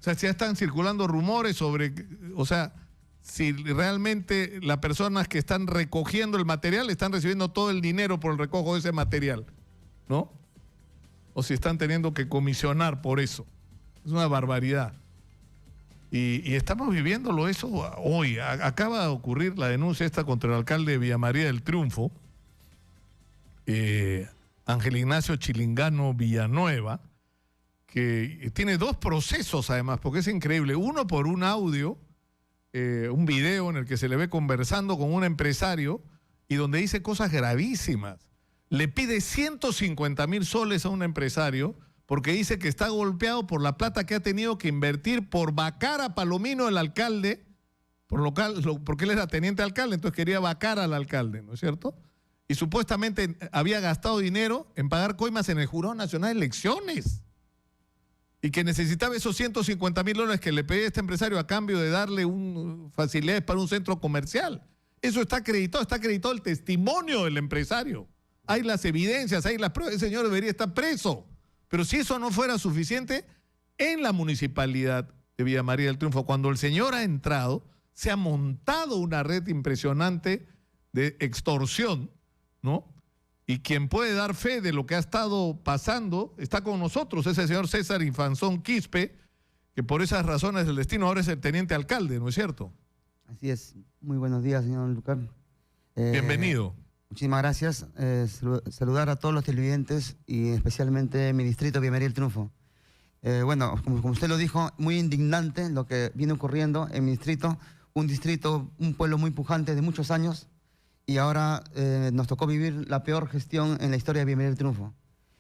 sea, ya están circulando rumores sobre, o sea, si realmente las personas que están recogiendo el material están recibiendo todo el dinero por el recojo de ese material, ¿no? O si están teniendo que comisionar por eso. Es una barbaridad. Y estamos viviéndolo eso hoy. Acaba de ocurrir la denuncia esta contra el alcalde de Villa María del Triunfo, Ángel Ignacio Chilingano Villanueva, que tiene dos procesos además, porque es increíble. Uno por un audio, un video en el que se le ve conversando con un empresario y donde dice cosas gravísimas. Le pide 150,000 soles a un empresario porque dice que está golpeado por la plata que ha tenido que invertir por vacar a Palomino, el alcalde, porque él era teniente alcalde, entonces quería vacar al alcalde, ¿no es cierto? Y supuestamente había gastado dinero en pagar coimas en el Jurado Nacional de Elecciones. Y que necesitaba esos $150.000 que le pedía este empresario a cambio de darle facilidades para un centro comercial. Eso está acreditado el testimonio del empresario. Hay las evidencias, hay las pruebas, el señor debería estar preso. Pero si eso no fuera suficiente, en la municipalidad de Villa María del Triunfo, cuando el señor ha entrado, se ha montado una red impresionante de extorsión, ¿no? Y quien puede dar fe de lo que ha estado pasando está con nosotros, ese señor César Infanzón Quispe, que por esas razones del destino ahora es el teniente alcalde, ¿no es cierto? Así es. Muy buenos días, señor Lucar. Bienvenido. Muchísimas gracias. Saludar a todos los televidentes y especialmente mi distrito, Villa María del Triunfo. Bueno, como usted lo dijo, muy indignante lo que viene ocurriendo en mi distrito, un pueblo muy pujante de muchos años, y ahora nos tocó vivir la peor gestión en la historia de Villa María del Triunfo,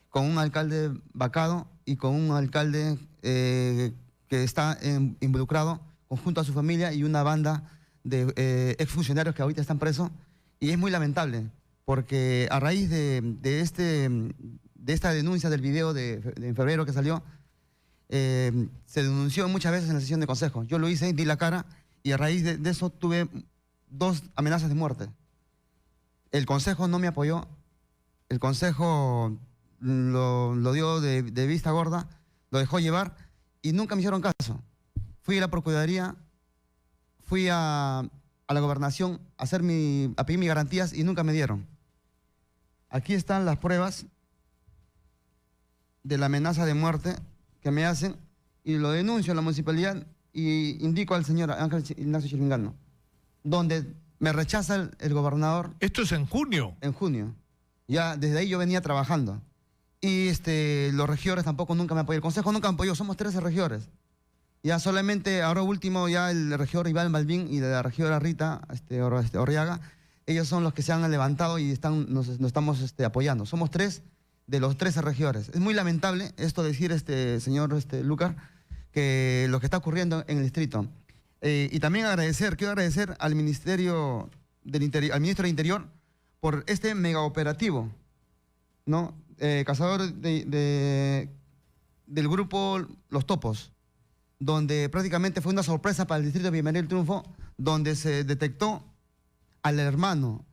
con un alcalde vacado y con un alcalde que está involucrado junto a su familia y una banda de exfuncionarios que ahorita están presos, y es muy lamentable, porque a raíz de esta denuncia del video de febrero que salió, se denunció muchas veces en la sesión de consejo. Yo lo hice, di la cara, y a raíz de eso tuve 2 amenazas de muerte. El consejo no me apoyó, el consejo lo dio de vista gorda, lo dejó llevar y nunca me hicieron caso. Fui a la Procuraduría, fui a la Gobernación a pedir mis garantías y nunca me dieron. Aquí están las pruebas de la amenaza de muerte que me hacen, y lo denuncio a la municipalidad y indico al señor Ángel Ignacio Chilingano, donde me rechaza el gobernador. ¿Esto es en junio? En junio. Ya desde ahí yo venía trabajando. Y los regidores tampoco nunca me apoyaron. El consejo nunca me apoyó. Somos 13 regidores. Ya solamente, ahora último, ya el regidor Iván Balbín y la regidora Rita Orriaga, ellos son los que se han levantado y nos estamos apoyando. Somos 3 de los 13 regidores. Es muy lamentable esto decir, señor Lucar, que lo que está ocurriendo en el distrito. Y también quiero agradecer al Ministerio del Interior, al Ministro del Interior, por este mega operativo, ¿no? Cazador del grupo Los Topos, donde prácticamente fue una sorpresa para el distrito de Villa María del Triunfo, donde se detectó al hermano,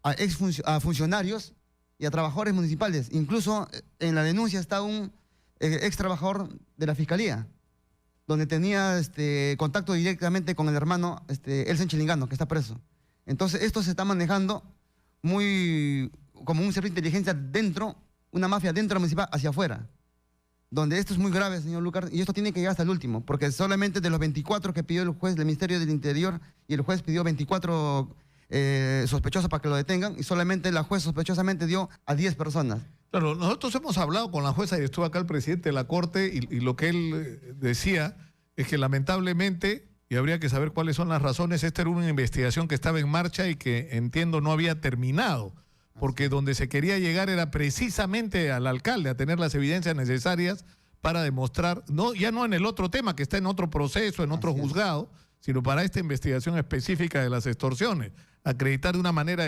a funcionarios y a trabajadores municipales. Incluso en la denuncia está un ex trabajador de la Fiscalía, donde tenía contacto directamente con el hermano Elsen Chilingano, que está preso. Entonces esto se está manejando como un servicio de inteligencia dentro, una mafia dentro de la municipal hacia afuera, donde esto es muy grave, señor Lucar, y esto tiene que llegar hasta el último, porque solamente de los 24 que pidió el juez del Ministerio del Interior, y el juez pidió 24 sospechosos para que lo detengan, y solamente la juez sospechosamente dio a 10 personas. Claro, nosotros hemos hablado con la jueza y estuvo acá el presidente de la Corte, y lo que él decía es que lamentablemente, y habría que saber cuáles son las razones, esta era una investigación que estaba en marcha y que entiendo no había terminado, porque donde se quería llegar era precisamente al alcalde, a tener las evidencias necesarias para demostrar, ya no en el otro tema que está en otro proceso, en otro juzgado, sino para esta investigación específica de las extorsiones, acreditar de una manera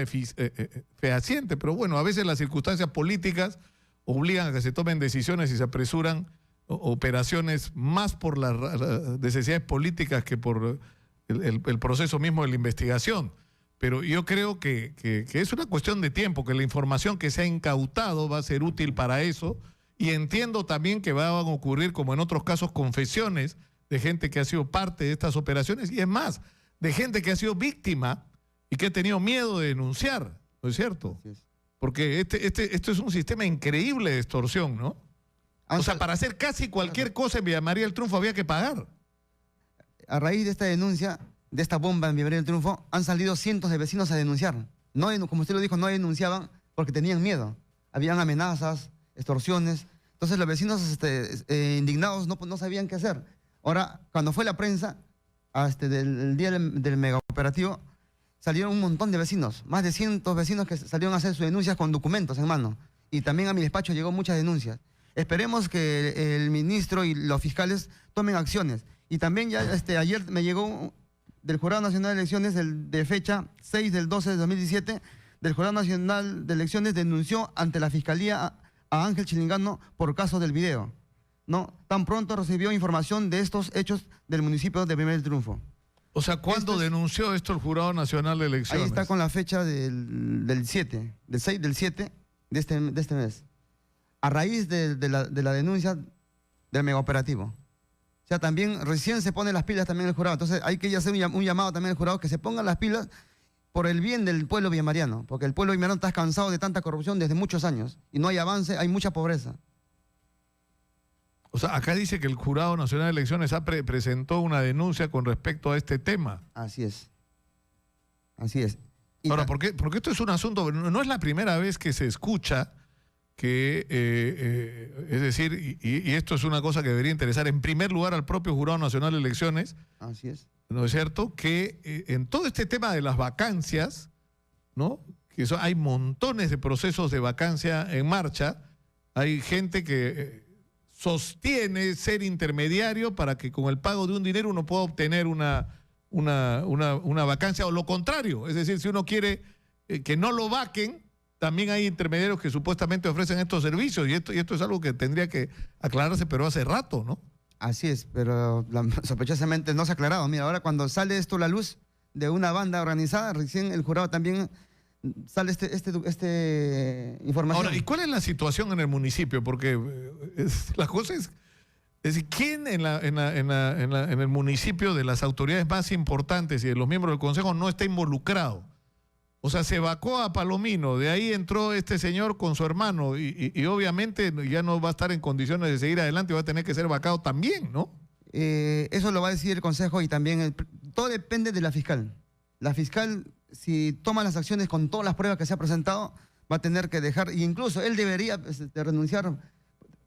fehaciente. Pero bueno, a veces las circunstancias políticas obligan a que se tomen decisiones y se apresuran operaciones más por las necesidades políticas que por el proceso mismo de la investigación. Pero yo creo que es una cuestión de tiempo, que la información que se ha incautado va a ser útil para eso, y entiendo también que van a ocurrir, como en otros casos, confesiones de gente que ha sido parte de estas operaciones, y es más, de gente que ha sido víctima y que ha tenido miedo de denunciar, ¿no es cierto? Porque esto es un sistema increíble de extorsión, ¿no? O sea, para hacer casi cualquier cosa en Villa María del Triunfo había que pagar. A raíz de esta denuncia, de esta bomba en Villa María del Triunfo, han salido cientos de vecinos a denunciar. No, como usted lo dijo, no denunciaban porque tenían miedo. Habían amenazas, extorsiones. Entonces los vecinos indignados no sabían qué hacer. Ahora, cuando fue la prensa, del día del mega operativo, salieron un montón de vecinos, más de 100 vecinos que salieron a hacer sus denuncias con documentos en mano. Y también a mi despacho llegó muchas denuncias. Esperemos que el ministro y los fiscales tomen acciones. Y también ya ayer me llegó del Jurado Nacional de Elecciones de fecha 6 del 12 de 2017, del Jurado Nacional de Elecciones denunció ante la Fiscalía a Ángel Chilingano por caso del video. ¿No? Tan pronto recibió información de estos hechos del municipio de Bienvenido al Triunfo. O sea, ¿cuándo denunció esto el Jurado Nacional de Elecciones? Ahí está con la fecha del 7, del 6 del 7 de este mes. A raíz de la denuncia del megaoperativo. O sea, también recién se ponen las pilas también el jurado. Entonces hay que hacer un llamado también al jurado que se pongan las pilas por el bien del pueblo villamariano. Porque el pueblo villamariano está cansado de tanta corrupción desde muchos años. Y no hay avance, hay mucha pobreza. O sea, acá dice que el Jurado Nacional de Elecciones presentó una denuncia con respecto a este tema. Así es. Así es. Ahora, porque esto es un asunto, no es la primera vez que se escucha que, es decir, y esto es una cosa que debería interesar en primer lugar al propio Jurado Nacional de Elecciones. Así es. ¿No es cierto? Que en todo este tema de las vacancias, ¿no? Que hay montones de procesos de vacancia en marcha, hay gente que sostiene ser intermediario para que con el pago de un dinero uno pueda obtener una vacancia, o lo contrario, es decir, si uno quiere que no lo vaquen, también hay intermediarios que supuestamente ofrecen estos servicios, y esto es algo que tendría que aclararse, pero hace rato, ¿no? Así es, pero sospechosamente no se ha aclarado. Mira, ahora cuando sale esto a la luz de una banda organizada, recién el jurado también sale información. Ahora, ¿y cuál es la situación en el municipio? Porque la cosa es decir, ¿quién en el municipio de las autoridades más importantes y de los miembros del Consejo no está involucrado? O sea, se vacó a Palomino, de ahí entró este señor con su hermano y obviamente ya no va a estar en condiciones de seguir adelante y va a tener que ser vacado también, ¿no? Eso lo va a decir el Consejo y también todo depende de la fiscal. La fiscal, si toma las acciones con todas las pruebas que se ha presentado, va a tener que dejar, e incluso él debería renunciar,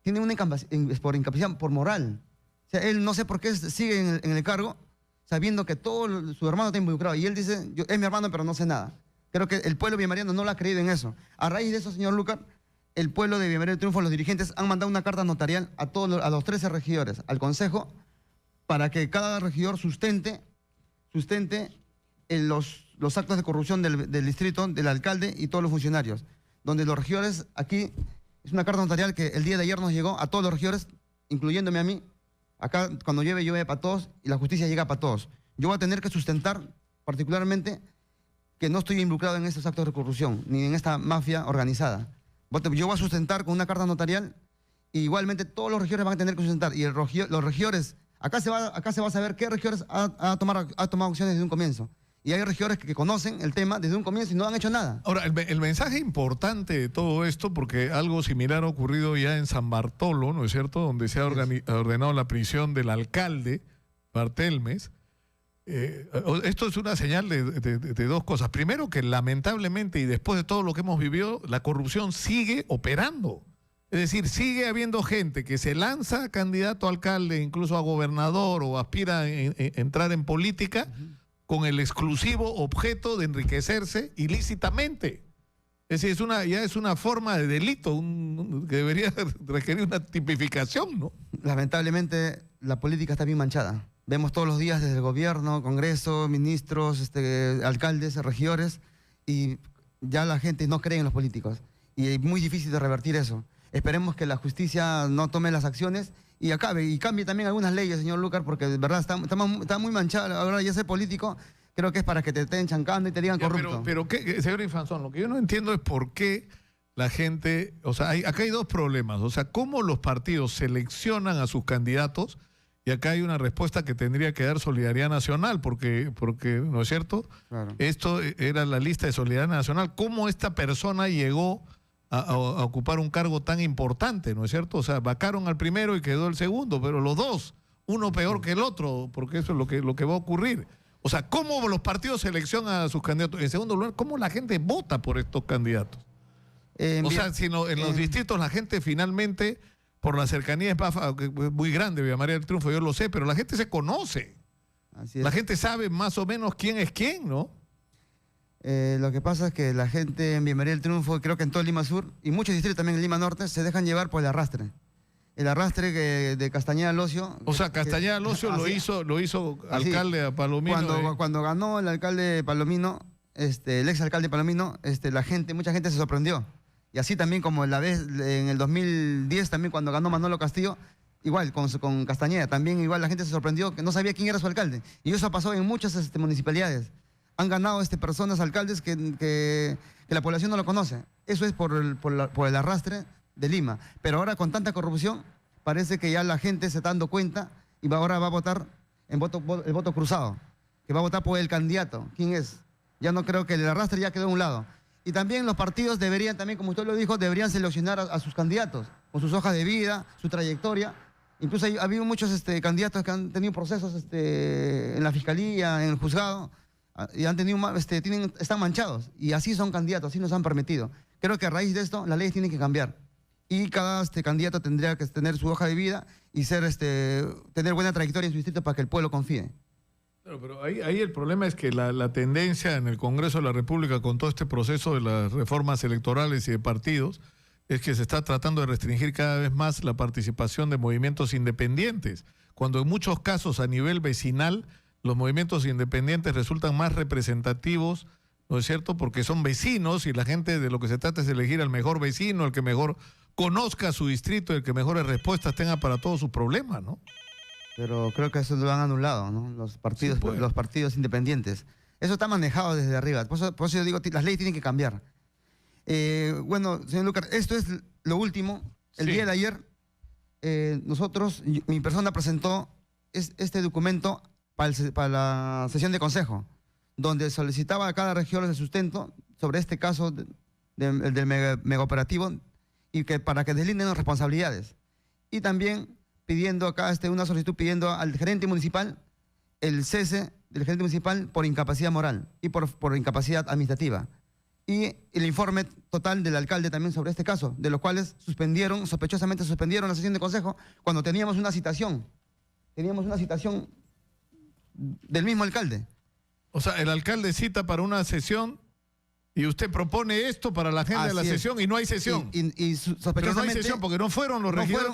tiene una incapacidad por moral. O sea, él no sé por qué sigue en el cargo, sabiendo que todo su hermano está involucrado. Y él dice, es mi hermano, pero no sé nada. Creo que el pueblo villamariano no lo ha creído en eso. A raíz de eso, señor Lucar, el pueblo de Bienvenido al Triunfo, los dirigentes, han mandado una carta notarial a los 13 regidores, al Consejo, para que cada regidor sustente los actos de corrupción del distrito, del alcalde y todos los funcionarios. Donde los regidores, aquí, es una carta notarial que el día de ayer nos llegó a todos los regidores, incluyéndome a mí. Acá, cuando llueve para todos y la justicia llega para todos. Yo voy a tener que sustentar, particularmente, que no estoy involucrado en estos actos de corrupción, ni en esta mafia organizada. Yo voy a sustentar con una carta notarial, y igualmente todos los regidores van a tener que sustentar. Y los regidores, acá se va a saber qué regidores ha tomado acciones desde un comienzo. Y hay regidores que conocen el tema desde un comienzo y no han hecho nada. Ahora, el mensaje importante de todo esto, porque algo similar ha ocurrido ya en San Bartolo, ¿no es cierto?, donde se ha ordenado la prisión del alcalde Bartelmes. Esto es una señal de dos cosas. Primero, que lamentablemente y después de todo lo que hemos vivido, la corrupción sigue operando. Es decir, sigue habiendo gente que se lanza candidato a alcalde, incluso a gobernador, o aspira a entrar en política con el exclusivo objeto de enriquecerse ilícitamente. Es decir, ya es una forma de delito que debería requerir una tipificación, ¿no? Lamentablemente, la política está bien manchada. Vemos todos los días desde el gobierno, Congreso, ministros, alcaldes, regidores, y ya la gente no cree en los políticos. Y es muy difícil de revertir eso. Esperemos que la justicia no tome las acciones y acabe, y cambie también algunas leyes, señor Lucar, porque de verdad está muy manchada. Ahora ya ser político, creo que es para que te estén chancando y te digan corrupto. Pero señor Infanzón, lo que yo no entiendo es por qué la gente, o sea, acá hay dos problemas. O sea, cómo los partidos seleccionan a sus candidatos. Y acá hay una respuesta que tendría que dar Solidaridad Nacional, porque ¿no es cierto? Claro. Esto era la lista de Solidaridad Nacional. ¿Cómo esta persona llegó a ocupar un cargo tan importante, ¿no es cierto? O sea, vacaron al primero y quedó el segundo, pero los dos, uno peor que el otro, porque eso es lo que va a ocurrir. O sea, ¿cómo los partidos seleccionan a sus candidatos? En segundo lugar, ¿cómo la gente vota por estos candidatos? O sea, si en los distritos la gente finalmente, por la cercanía, es muy grande, Villa María del Triunfo, yo lo sé, pero la gente se conoce. Así es. La gente sabe más o menos quién es quién, ¿no? Lo que pasa es que la gente en Villa María del Triunfo, creo que en todo Lima Sur, y muchos distritos también en Lima Norte, se dejan llevar por el arrastre. el arrastre de Castañeda al Ocio. O sea, Castañeda al Ocio lo hizo alcalde a Palomino. Cuando ganó el alcalde Palomino, el ex alcalde Palomino, mucha gente se sorprendió. Y así también como la vez en el 2010, también cuando ganó Manolo Castillo, igual con Castañeda, también igual la gente se sorprendió que no sabía quién era su alcalde. Y eso pasó en muchas municipalidades. Han ganado personas, alcaldes que la población no lo conoce. Eso es por el arrastre de Lima. Pero ahora con tanta corrupción, parece que ya la gente se está dando cuenta y ahora va a votar el voto cruzado, que va a votar por el candidato. ¿Quién es? Ya no creo que el arrastre ya quedó a un lado. Y también los partidos deberían, también como usted lo dijo, deberían seleccionar a sus candidatos, con sus hojas de vida, su trayectoria. Incluso ha habido muchos candidatos que han tenido procesos en la fiscalía, en el juzgado, y han tenido, están manchados. Y así son candidatos, así nos han permitido. Creo que a raíz de esto, las leyes tienen que cambiar. Y cada candidato tendría que tener su hoja de vida y tener buena trayectoria en su distrito para que el pueblo confíe. Claro, pero ahí el problema es que la tendencia en el Congreso de la República con todo este proceso de las reformas electorales y de partidos es que se está tratando de restringir cada vez más la participación de movimientos independientes, cuando en muchos casos a nivel vecinal los movimientos independientes resultan más representativos, ¿no es cierto? Porque son vecinos y la gente de lo que se trata es elegir al mejor vecino, el que mejor conozca su distrito, el que mejores respuestas tenga para todos sus problemas, ¿no? Pero creo que eso lo han anulado, ¿no? Los partidos, Sí, los partidos independientes. Eso está manejado desde arriba. Por eso yo digo, las leyes tienen que cambiar. Bueno, señor Lucar, esto es lo último. El día de ayer, mi persona presentó este documento para la sesión de consejo, donde solicitaba a cada región el sustento sobre este caso del megaoperativo y para que deslinden las responsabilidades. Y también pidiendo acá una solicitud pidiendo al gerente municipal el cese del gerente municipal por incapacidad moral y por incapacidad administrativa. Y el informe total del alcalde también sobre este caso, de los cuales sospechosamente suspendieron la sesión de consejo cuando teníamos una citación. Teníamos una citación del mismo alcalde. O sea, el alcalde cita para una sesión y usted propone esto para la agenda de la sesión y no hay sesión. Y sospechosamente... Pero no hay sesión porque no fueron los regidores.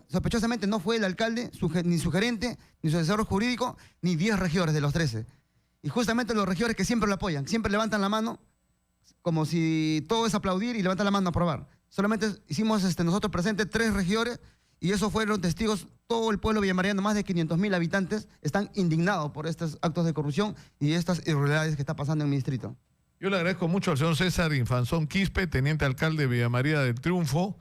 Sospechosamente no fue el alcalde, ni su gerente, ni su asesor jurídico, ni 10 regidores de los 13. Y justamente los regidores que siempre lo apoyan, siempre levantan la mano, como si todo es aplaudir y levantan la mano a aprobar. Solamente hicimos nosotros presentes 3 regidores y esos fueron testigos. Todo el pueblo villamariano, más de 500.000 habitantes, están indignados por estos actos de corrupción y estas irregularidades que está pasando en mi distrito. Yo le agradezco mucho al señor César Infanzón Quispe, teniente alcalde de Villa María del Triunfo,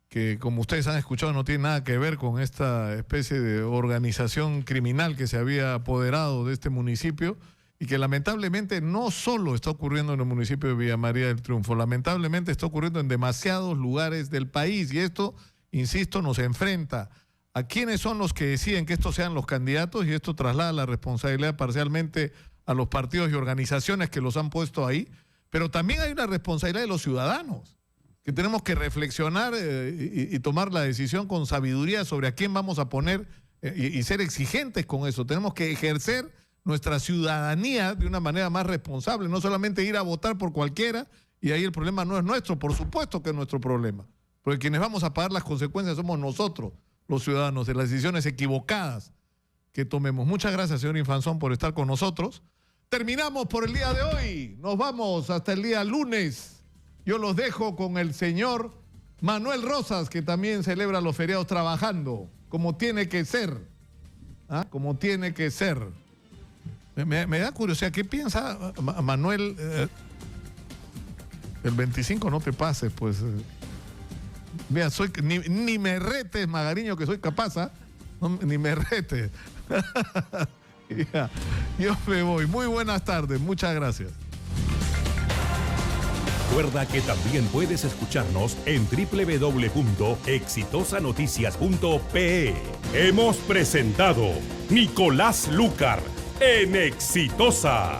que como ustedes han escuchado no tiene nada que ver con esta especie de organización criminal que se había apoderado de este municipio y que lamentablemente no solo está ocurriendo en el municipio de Villa María del Triunfo, lamentablemente está ocurriendo en demasiados lugares del país y esto, insisto, nos enfrenta a quiénes son los que deciden que estos sean los candidatos y esto traslada la responsabilidad parcialmente a los partidos y organizaciones que los han puesto ahí, pero también hay una responsabilidad de los ciudadanos, que tenemos que reflexionar y tomar la decisión con sabiduría sobre a quién vamos a poner y ser exigentes con eso. Tenemos que ejercer nuestra ciudadanía de una manera más responsable, no solamente ir a votar por cualquiera y ahí el problema no es nuestro, por supuesto que es nuestro problema, porque quienes vamos a pagar las consecuencias somos nosotros, los ciudadanos, de las decisiones equivocadas que tomemos. Muchas gracias, señor Infanzón, por estar con nosotros. Terminamos por el día de hoy. Nos vamos hasta el día lunes. Yo los dejo con el señor Manuel Rosas, que también celebra los feriados trabajando, como tiene que ser. ¿Ah? Como tiene que ser. Me da curiosidad, ¿qué piensa Manuel? El 25 no te pases, pues. Mira, ni me retes, Magariño, que soy capaz, ¿ah? No, ni me retes. Ya, yo me voy. Muy buenas tardes, muchas gracias. Recuerda que también puedes escucharnos en www.exitosanoticias.pe. Hemos presentado Nicolás Lucar en Exitosa.